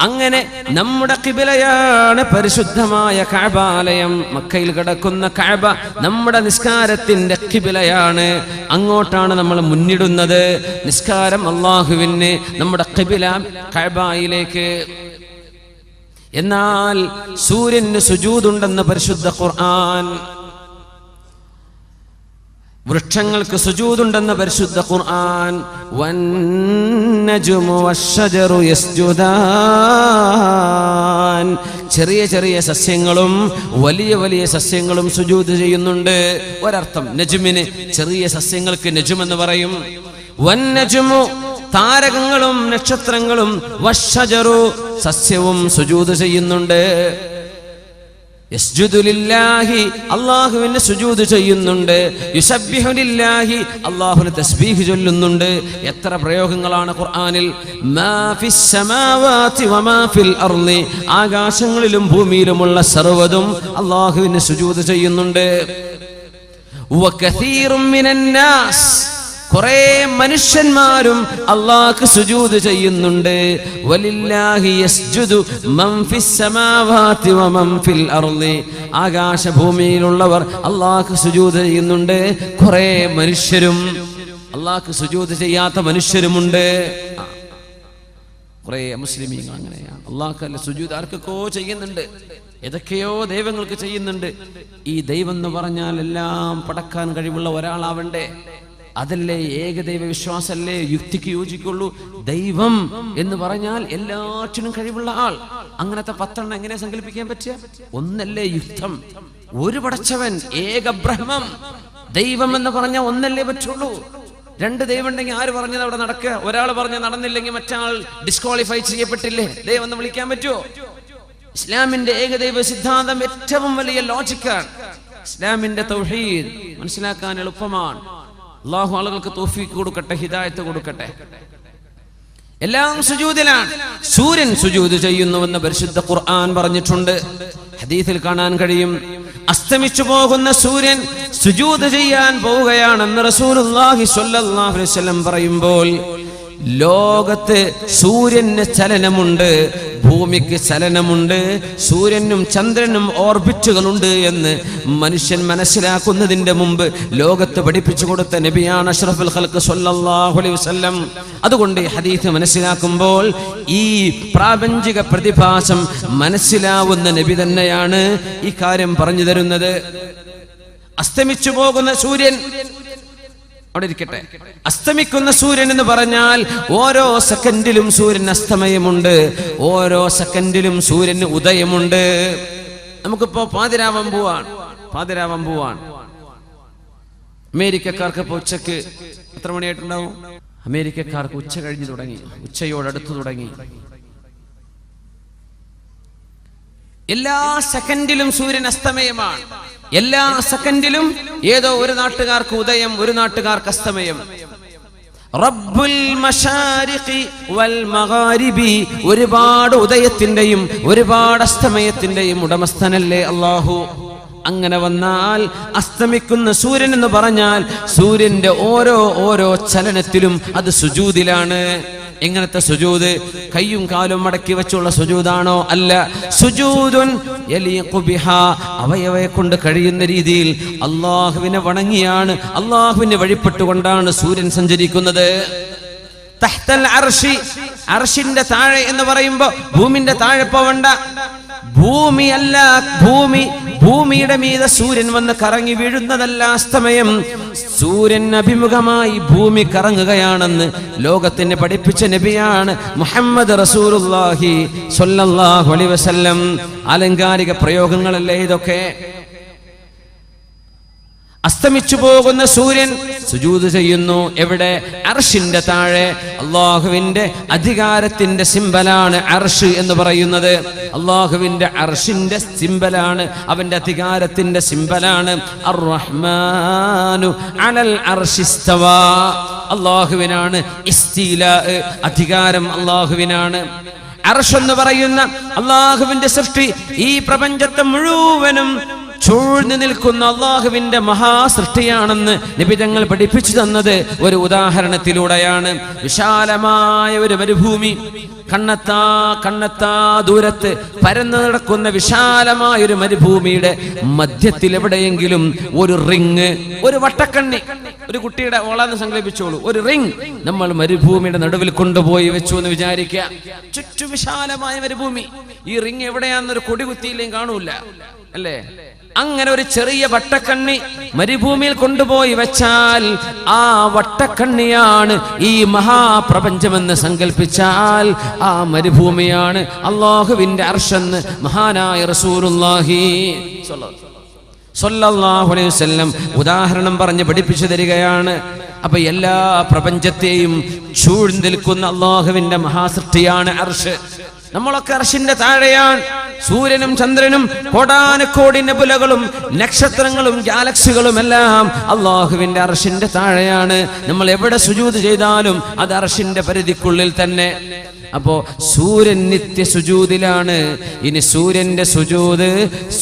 അങ്ങനെ നമ്മുടെ ഖിബലയാണ് പരിശുദ്ധമായ കഅബാലയം. മക്കയിൽ കിടക്കുന്ന കഅബ നമ്മുടെ നിസ്കാരത്തിന്റെ ഖിബലയാണ്. അങ്ങോട്ടാണ് നമ്മൾ മുന്നിടുന്നത്. നിസ്കാരം അല്ലാഹുവിന്, നമ്മുടെ ഖിബല കഅബയിലേക്ക്. എന്നാൽ സൂര്യന് സുജൂദുണ്ടെന്ന് പരിശുദ്ധ ഖുർആൻ, വൃക്ഷങ്ങൾക്ക് സുജൂദുണ്ടെന്ന് പരിശുദ്ധ ഖുർആൻ. വന്നജ്മു വശ്ശജറു യസ്ജുദാൻ, ചെറിയ ചെറിയ സസ്യങ്ങളും വലിയ വലിയ സസ്യങ്ങളും സുജൂദ് ചെയ്യുന്നുണ്ട്. ഒരർത്ഥം നജ്മിന്, ചെറിയ സസ്യങ്ങൾക്ക് നജ്ം എന്ന് പറയും. വന്നജ്മു താരകങ്ങളും നക്ഷത്രങ്ങളും, വശ്ശജറു സസ്യവും സുജൂദ് ചെയ്യുന്നുണ്ട്. യസ്ജുദു ലില്ലാഹി, അല്ലാഹുവിന് സുജൂദ് ചെയ്യുന്നുണ്ട്. യുസബ്ബിഹു ലില്ലാഹി, അല്ലാഹുവിന് തസ്ബീഹ് ചൊല്ലുന്നുണ്ട്. എത്ര പ്രയോഗങ്ങളാണ് ഖുർആനിൽ. മാ ഫിസ് സമാവാതി വമാ ഫിൽ അർളി, ആകാശങ്ങളിലും ഭൂമിയിലുമുള്ള സർവ്വതും അല്ലാഹുവിന് സുജൂദ് ചെയ്യുന്നുണ്ട്. വകസീറും മിനൻ നാസ്, കുറേ മനുഷ്യന്മാരും അല്ലാഹുക്ക് സുജൂദ് ചെയ്യുന്നുണ്ട്. വലില്ലാഹി യസ്ജുദു മൻ ഫിസ് സമാവാതി വമൻ ഫിൽ അർളി, ആകാശഭൂമിയിലുള്ളവർ അല്ലാഹുക്ക് സുജൂദ് ചെയ്യുന്നുണ്ട്. കുറേ മനുഷ്യരും, അല്ലാഹുക്ക് സുജൂദ് ചെയ്യാത്ത മനുഷ്യരുമുണ്ട്. കുറേ മുസ്ലിമീങ്ങൾ അങ്ങനെയാണ്. അല്ലാഹുക്കല്ല സുജൂദ് ആർക്കൊക്കെ ചെയ്യുന്നുണ്ട്, ഏതൊക്കെയോ ദൈവങ്ങൾക്ക് ചെയ്യുന്നുണ്ട്. ഈ ദൈവം എന്ന് പറഞ്ഞാൽ എല്ലാം പടക്കാൻ കഴിവുള്ള ഒരാളാവണ്ടേ? അതല്ലേ ഏകദൈവ വിശ്വാസല്ലേ യുക്തിക്ക് യോജിക്കുള്ളൂ. ദൈവം എന്ന് പറഞ്ഞാൽ എല്ലാറ്റിനും കഴിവുള്ള ആൾ. അങ്ങനത്തെ 10 എങ്ങനെ സങ്കല്പിക്കാൻ പറ്റുക? ഒന്നല്ലേ യുക്തം, ഒരു പടച്ചവൻ, ഏക ബ്രഹ്മം. ദൈവം എന്ന് പറഞ്ഞാൽ ഒന്നല്ലേ പറ്റുള്ളൂ. 2 ദൈവം ഉണ്ടെങ്കിൽ ആര് പറഞ്ഞത് അവിടെ നടക്കുക? ഒരാൾ പറഞ്ഞ നടന്നില്ലെങ്കിൽ മറ്റാൾ ഡിസ്ക്വാളിഫൈ ചെയ്യപ്പെട്ടില്ലേ? ദൈവം എന്ന് വിളിക്കാൻ പറ്റുമോ? ഇസ്ലാമിന്റെ ഏകദൈവ സിദ്ധാന്തം ഏറ്റവും വലിയ ലോജിക്കാണ്. ഇസ്ലാമിന്റെ തൗഹീദ് മനസ്സിലാക്കാൻ എളുപ്പമാണ്. അല്ലാഹു ആളുകൾക്ക് തൗഫീഖ് കൊടുക്കട്ടെ, ഹിദായത്ത് കൊടുക്കട്ടെ. എല്ലാം സുജൂദിലാണ്. സൂര്യൻ സുജൂദ് ചെയ്യുന്നുവെന്ന് പരിശുദ്ധ ഖുർആൻ പറഞ്ഞിട്ടുണ്ട്. ഹദീസിൽ കാണാൻ കഴിയും. അസ്തമിച്ചു പോകുന്ന സൂര്യൻ സുജൂദ് ചെയ്യാൻ പോവുകയാണെന്ന് റസൂലുള്ളാഹി സ്വല്ലല്ലാഹു അലൈഹി വസല്ലം പറയുമ്പോൾ, ലോകത്ത് സൂര്യന് ചലനമുണ്ട്, ഭൂമിക്ക് ചലനമുണ്ട്, സൂര്യനും ചന്ദ്രനും ഓർബിറ്റുകളുണ്ട് എന്ന് മനുഷ്യൻ മനസ്സിലാക്കുന്നതിന്റെ മുമ്പ് ലോകത്ത് പഠിപ്പിച്ചു കൊടുത്ത നബിയാണ് അഷ്റഫുൽ ഖൽഖ് സ്വല്ലല്ലാഹു അലൈഹി വസല്ലം. അതുകൊണ്ട് ഈ ഹദീസ് മനസ്സിലാക്കുമ്പോൾ ഈ പ്രാപഞ്ചിക പ്രതിഭാസം മനസ്സിലാവുന്ന നബി തന്നെയാണ് ഈ കാര്യം പറഞ്ഞു തരുന്നത്. അസ്തമിച്ചു പോകുന്ന സൂര്യൻ അവിടെ ഇരിക്കട്ടെ. അസ്തമിക്കുന്ന സൂര്യൻ എന്ന് പറഞ്ഞാൽ ഓരോ സെക്കൻഡിലും സൂര്യൻ അസ്തമയമുണ്ട്, ഓരോ സെക്കൻഡിലും സൂര്യന് ഉദയമുണ്ട്. നമുക്കിപ്പോ പാതിരാവാൻ പോവാണ്. അമേരിക്കക്കാർക്ക് ഇപ്പൊ ഉച്ചക്ക് എത്ര മണിയായിട്ടുണ്ടാവും? അമേരിക്കക്കാർക്ക് ഉച്ച കഴിഞ്ഞു തുടങ്ങി, ഉച്ചയോടടുത്തു തുടങ്ങി. എല്ലാ സെക്കൻഡിലും സൂര്യൻ അസ്തമയമാണ്. എല്ലാ സെക്കൻഡിലും ഏതോ ഒരു നാട്ടുകാർക്ക് ഉദയം, ഒരു നാട്ടുകാർക്ക് അസ്തമയം. റബ്ബുൽ മശാരിഖി വൽ മഗാരിബി, ഒരുപാട് ഉദയത്തിന്റെയും ഒരുപാട് അസ്തമയത്തിന്റെയും ഉടമസ്ഥനല്ലേ അല്ലാഹു. അങ്ങനെ വന്നാൽ അസ്തമിക്കുന്ന സൂര്യൻ എന്ന് പറഞ്ഞാൽ സൂര്യന്റെ ഓരോ ചലനത്തിലും അത് സുജൂദിലാണ്. എങ്ങനത്തെ സുജൂദ്? കയ്യും കാലും മടക്കി വെച്ചുള്ള സുജൂദാണോ? അല്ല. സുജൂദുൻ യലീഖു ബിഹാ, അവയവയെ കൊണ്ട് കഴിയുന്ന രീതിയിൽ അല്ലാഹുവിനെ വണങ്ങിയാണ്, അല്ലാഹുവിനെ വഴിപ്പെട്ടുകൊണ്ടാണ് സൂര്യൻ സഞ്ചരിക്കുന്നത്. തഹ്തൽ അർശി, അർശിന്റെ താഴെ എന്ന് പറയുമ്പോ ഭൂമിന്റെ താഴെ പോവണ്ട. ഭൂമിയല്ല, ഭൂമിയുടെ മീതെ സൂര്യൻ വന്ന് കറങ്ങി വീഴുന്നതല്ല അസ്തമയം. സൂര്യൻ അഭിമുഖമായി ഭൂമി കറങ്ങുകയാണെന്ന് ലോകത്തിന് പഠിപ്പിച്ച നബിയാണ് മുഹമ്മദ് റസൂലുള്ളാഹി സ്വല്ലല്ലാഹു അലൈഹി വസല്ലം. ആലങ്കാരിക പ്രയോഗങ്ങളല്ലേ ഇതൊക്കെ. അസ്തമിച്ചു പോകുന്ന സൂര്യൻ സുജൂദ് ചെയ്യുന്നു. എവിടെ? അർശിന്റെ താഴെ. അല്ലാഹുവിന്റെ അധികാരത്തിന്റെ സിംബലാണ് അർശ് എന്ന് പറയുന്നത്. അല്ലാഹുവിന്റെ അർശിന്റെ സിംബലാണ്, അവന്റെ അധികാരത്തിന്റെ സിംബലാണ്. അർ-റഹ്മാനു അലൽ അർശി ഇസ്തവാ, അല്ലാഹുവിനാണ് ഇസ്തിലാ, അധികാരം അല്ലാഹുവിനാണ്. അർശ് എന്ന് പറയുന്ന അല്ലാഹുവിന്റെ സൃഷ്ടി ഈ പ്രപഞ്ചത്തെ മുഴുവനും ചൂഴ്ന്നു നിൽക്കുന്ന അള്ളാഹുവിന്റെ മഹാസൃഷ്ടിയാണെന്ന് നബി തങ്ങൾ പഠിപ്പിച്ചു തന്നത് ഒരു ഉദാഹരണത്തിലൂടെയാണ്. വിശാലമായ ഒരു മരുഭൂമി, കണ്ണെത്താ ദൂരത്ത് പരന്നു നടക്കുന്ന വിശാലമായ ഒരു മരുഭൂമിയുടെ മധ്യത്തിൽ എവിടെയെങ്കിലും ഒരു റിങ്, ഒരു വട്ടക്കണ്ണി, ഒരു കുട്ടിയുടെ ഓളാന്ന് സങ്കല്പിച്ചോളൂ, ഒരു റിങ് നമ്മൾ മരുഭൂമിയുടെ നടുവിൽ കൊണ്ടുപോയി വെച്ചു എന്ന് വിചാരിക്കുക. ചുറ്റു വിശാലമായ മരുഭൂമി, ഈ റിങ് എവിടെയാണെന്നൊരു കൊടി കുത്തിയില്ലെങ്കിൽ കാണൂല അല്ലേ? അങ്ങനെ ഒരു ചെറിയ വട്ടക്കണ്ണി മരുഭൂമിയിൽ കൊണ്ടുപോയി വെച്ചാൽ ആ വട്ടക്കണ്ണിയാണ് ഈ മഹാപ്രപഞ്ചമെന്ന് സങ്കല്പിച്ചാൽ ആ മരുഭൂമിയാണ് അല്ലാഹുവിന്റെ അർശെന്ന് മഹാനായ റസൂലുള്ളാഹി സ്വല്ലല്ലാഹു അലൈഹി വസല്ലം ഉദാഹരണം പറഞ്ഞ് പഠിപ്പിച്ചു തരികയാണ്. അപ്പൊ എല്ലാ പ്രപഞ്ചത്തെയും ചൂഴ്ന്നു നിൽക്കുന്ന അല്ലാഹുവിന്റെ മഹാസൃഷ്ടിയാണ് അർശ്. നമ്മളൊക്കെ അർശിന്റെ താഴെയാണ്. സൂര്യനും ചന്ദ്രനും കോടാനുകോടി നെബുലകളും നക്ഷത്രങ്ങളും ഗാലക്സികളും എല്ലാം അല്ലാഹുവിന്റെ അർശിന്റെ താഴെയാണ്. നമ്മൾ എവിടെ സുജൂദ് ചെയ്താലും അത് അർശിന്റെ പരിധിക്കുള്ളിൽ തന്നെ. അപ്പോ സൂര്യൻ നിത്യ സുജൂദിലാണ്. ഇനി സൂര്യന്റെ സുജൂദ്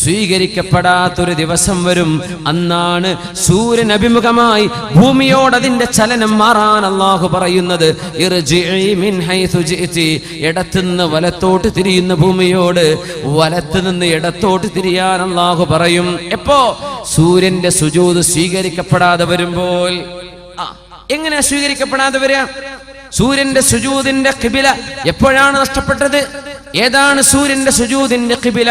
സ്വീകരിക്കപ്പെടാത്തൊരു ദിവസം വരും. അന്നാണ് സൂര്യൻ അഭിമുഖമായി ഭൂമിയോട് അതിന്റെ ചലനം മാറാൻ അല്ലാഹു പറയുന്നത്, ഇർജിഇ മിൻ ഹൈസു ജിഇതി, ഇടത്തുനിന്ന് വലത്തോട്ട് തിരിയുന്ന ഭൂമിയോട് വലത്ത് നിന്ന് ഇടത്തോട്ട് തിരിയാൻ അല്ലാഹു പറയും. എപ്പോ? സൂര്യന്റെ സുജൂദ് സ്വീകരിക്കപ്പെടാതെ വരുമ്പോൾ. എങ്ങനെ സ്വീകരിക്കപ്പെടാതെ വരിക? സൂര്യന്റെ സുജൂദിന്റെ ഖിബില എപ്പോഴാണ് നഷ്ടപ്പെട്ടത്? ഏതാണ് സൂര്യന്റെ സുജൂദിന്റെ ഖിബില?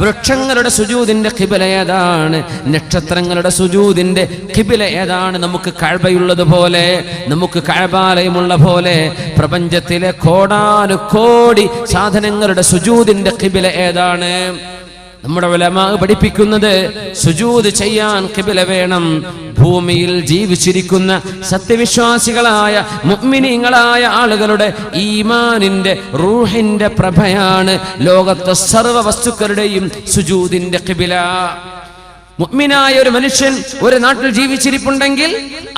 വൃക്ഷങ്ങളുടെ സുജൂദിന്റെ ഖിബില ഏതാണ്? നക്ഷത്രങ്ങളുടെ സുജൂദിന്റെ ഖിബില ഏതാണ്? നമുക്ക് കഅബയുള്ളത് പോലെ, നമുക്ക് കഅബാലയമുള്ള പോലെ പ്രപഞ്ചത്തിലെ കോടാനുകോടി സാധനങ്ങളുടെ സുജൂദിന്റെ ഖിബില ഏതാണ്? നമ്മുടെ ഉലമാ പഠിപ്പിക്കുന്നത് സുജൂദ് ചെയ്യാൻ ഖിബില വേണം. ഭൂമിയിൽ ജീവിച്ചിരിക്കുന്ന സത്യവിശ്വാസികളായ മുഅ്മിനീങ്ങളായ ആളുകളുടെ ഈമാനിന്റെ റൂഹിന്റെ പ്രഭയാണ് ലോകത്തെ സർവ്വ വസ്തുക്കളുടെയും സുജൂദിന്റെ ഖിബില. മുഅ്മിനായ ഒരു മനുഷ്യൻ ഒരു നാട്ടിൽ ജീവിച്ചിരിപ്പുണ്ടെങ്കിൽ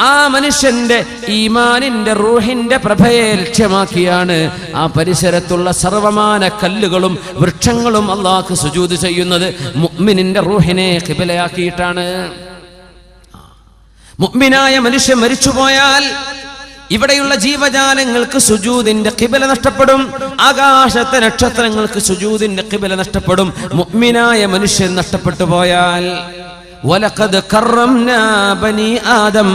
ആ മനുഷ്യന്റെ ഈമാനിന്റെ റൂഹിന്റെ പ്രഭയെ ലക്ഷ്യമാക്കിയാണ് ആ പരിസരത്തുള്ള സർവമാന കല്ലുകളും വൃക്ഷങ്ങളും അല്ലാഹു സുജൂദ് ചെയ്യുന്നത്. മുഅ്മിനിന്റെ റൂഹിനെ ഖിബലയാക്കിയിട്ടാണ്. മുഅ്മിനായ മനുഷ്യൻ മരിച്ചുപോയാൽ ഇവിടെയുള്ള ജീവജാലങ്ങൾക്ക് സുജൂദിന്റെ ഖിബല നഷ്ടപ്പെടും. ആകാശത്തെ നക്ഷത്രങ്ങൾക്ക് സുജൂദിന്റെ ഖിബല നഷ്ടപ്പെടും. മുഅ്മിനായ മനുഷ്യൻ നഷ്ടപ്പെട്ടു പോയാൽ വലഖദ് കറംനാ ബനി ആദം,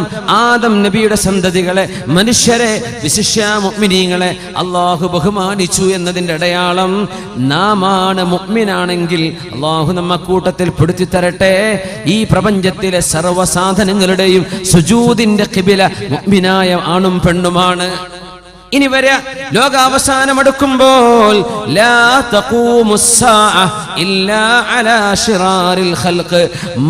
ആദം നബിയുടെ സന്തതികളെ, മനുഷ്യരെ, വിശിഷ്യ മുഅ്മിനീങ്ങളെ അല്ലാഹു ബഹുമാനിച്ചു എന്നതിന്റെ അടയാളം നാമാണ്. മുഅ്മിനാണെങ്കിൽ അല്ലാഹു നമ്മെ കൂട്ടത്തിൽ പെടുത്തി തരട്ടെ. ഈ പ്രപഞ്ചത്തിലെ സർവ്വ സാധനങ്ങളുടെയും സുജൂദിന്റെ ഖിബല മുഅ്മിനായ ആണും പെണ്ണുമാണ്. ഇനി വരെ ലോകാവസാനം അടുക്കുമ്പോൾ ലാ തഖൂമുസ്സാഅ ഇല്ലാ അലാ ശിറാറിൽ ഖൽഖ്,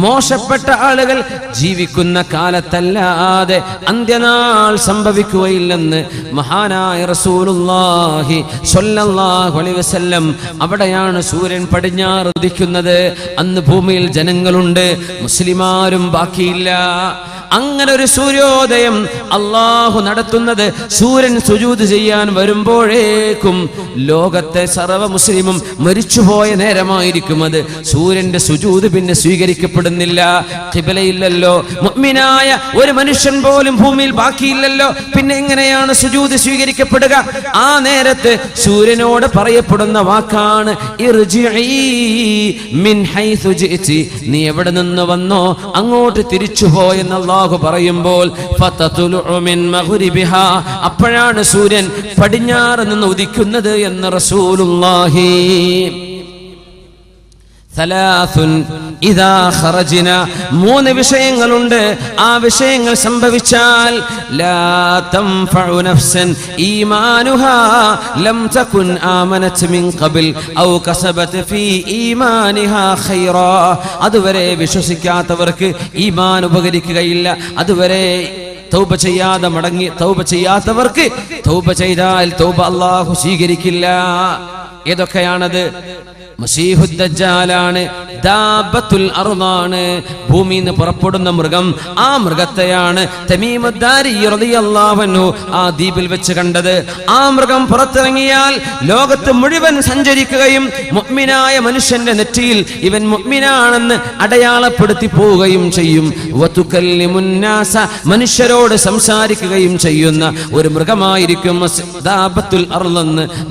മോശപ്പെട്ട ആളുകൾ ജീവിക്കുന്ന കാലത്തല്ലാതെ അന്ത്യനാൾ സംഭവിക്കുകയില്ലെന്ന് മഹാനായ റസൂലുള്ളാഹി സ്വല്ലല്ലാഹു അലൈഹി വസല്ലം. അവിടെയാണ് സൂര്യൻ പടിഞ്ഞാറ് ഉദിക്കുന്നത്. അന്ന് ഭൂമിയിൽ ജനങ്ങളുണ്ട്, മുസ്ലിമാരും ബാക്കിയില്ല. അങ്ങനെ ഒരു സൂര്യോദയം അല്ലാഹു നടത്തുന്നത് സൂര്യൻ സുജൂദ് ചെയ്യാൻ വരുമ്പോഴേക്കും ലോകത്തെ സർവ്വ മുസ്ലിമും മരിച്ചുപോയ നേരമായിരിക്കും അത്. സൂര്യന്റെ സുജൂദ് പിന്നെ സ്വീകരിക്കപ്പെടുന്നില്ല. ഖിബലയില്ലല്ലോ, മുഅ്മിനായ ഒരു മനുഷ്യൻ പോലും ഭൂമിയിൽ ബാക്കിയില്ലല്ലോ. പിന്നെ എങ്ങനെയാണ് സുജൂദ് സ്വീകരിക്കപ്പെടുക? ആ നേരത്ത് സൂര്യനോട് പറയപ്പെടുന്ന വാക്കാണ് ഇർജിഇ മിൻ ഹൈസു ജിഇതി, നീ എവിടെ നിന്ന് വന്നോ അങ്ങോട്ട് തിരിച്ചുപോയെന്ന് അല്ലാഹു പറയുമ്പോൾ ഫതതുലു മിൻ മഗ്രിബിഹാ, അപ്പോഴാണ് സൂര്യൻ പടിഞ്ഞാറ് നിന്ന് ഉദിക്കുന്നത് എന്ന് റസൂലുള്ളാഹി. സലാസുൻ ഇദാ ഖറജ്ന, മൂന്ന് വിഷയങ്ങളുണ്ട്. ആ വിഷയങ്ങൾ സംഭവിച്ചാൽ ലാ തൻഫഉ നഫ്സൻ ഈമാനുഹാ ലം തകുൻ ആമനത് മിൻ ഖബൽ ഔ കസബത് ഫീ ഈമാനിഹാ ഖൈറാ, അതുവരെ വിശ്വസിക്കാത്തവർക്ക് ഈമാൻ ഉപകരിക്കുകയില്ല. അതുവരെ തൗബ ചെയ്യാതെ മടങ്ങി തൗബ ചെയ്യാത്തവർക്ക് തൗബ ചെയ്താൽ തൗബ അല്ലാഹു സ്വീകരിക്കില്ല. ഏതൊക്കെയാണത്? മസീഹുദ് ദജ്ജാലാണ്, ദാബത്തുൽ അർദാണ്, ഭൂമിയിൽ നിന്ന് പുറപ്പെടുന്ന മൃഗം. ആ മൃഗത്തെയാണ് തമീമുദ്ദാരി റളിയല്ലാഹു അൻഹു ആ ദ്വീപിൽ വെച്ച് കണ്ടത്. ആ മൃഗം പുറത്തിറങ്ങിയാൽ ലോകത്ത് മുഴുവൻ സഞ്ചരിക്കുകയും മുഅ്മിനായ മനുഷ്യന്റെ നെറ്റിയിൽ ഇവൻ മുഅ്മിനാണെന്ന് അടയാളപ്പെടുത്തി പോവുകയും ചെയ്യും. വതുകല്ലിമുന്നാസ, മനുഷ്യരോട് സംസാരിക്കുകയും ചെയ്യുന്ന ഒരു മൃഗമായിരിക്കും ദാബത്തുൽ അർദ്.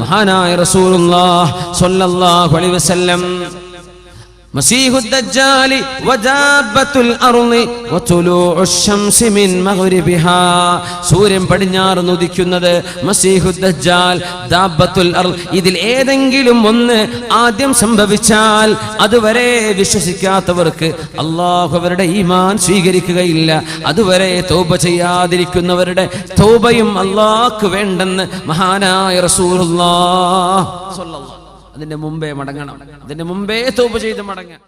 മഹാനായ റസൂലുള്ളാഹി സ്വല്ലല്ലാഹു അലൈഹി വസല്ലം മസീഹുദ് ദജ്ജാലി വദാബത്തുൽ അർളി വതുലൂഉശ് ശംസി മിൻ മഗ്രിബിഹാ, സൂര്യൻ പടിഞ്ഞാറ് ഉദിക്കുന്നത്, മസീഹുദ് ദജ്ജാൽ, ദാബത്തുൽ അർള്. ഇതിൽ ഏതെങ്കിലും ഒന്ന് ആദ്യം സംഭവിച്ചാൽ അതുവരെ വിശ്വസിക്കാത്തവർക്ക് അല്ലാഹു അവരുടെ ഈമാൻ സ്വീകരിക്കുകയില്ല. അതുവരെ തൗബ ചെയ്യാതിരിക്കുന്നവരുടെ തൗബയും അല്ലാഹുക്ക് വേണ്ടെന്ന് മഹാനായ റസൂലുള്ളാഹി സ്വല്ലല്ലാഹു. അതിന്റെ മുമ്പേ മടങ്ങണം, അതിന്റെ മുമ്പേ തൗബ ചെയ്ത് മടങ്ങാം.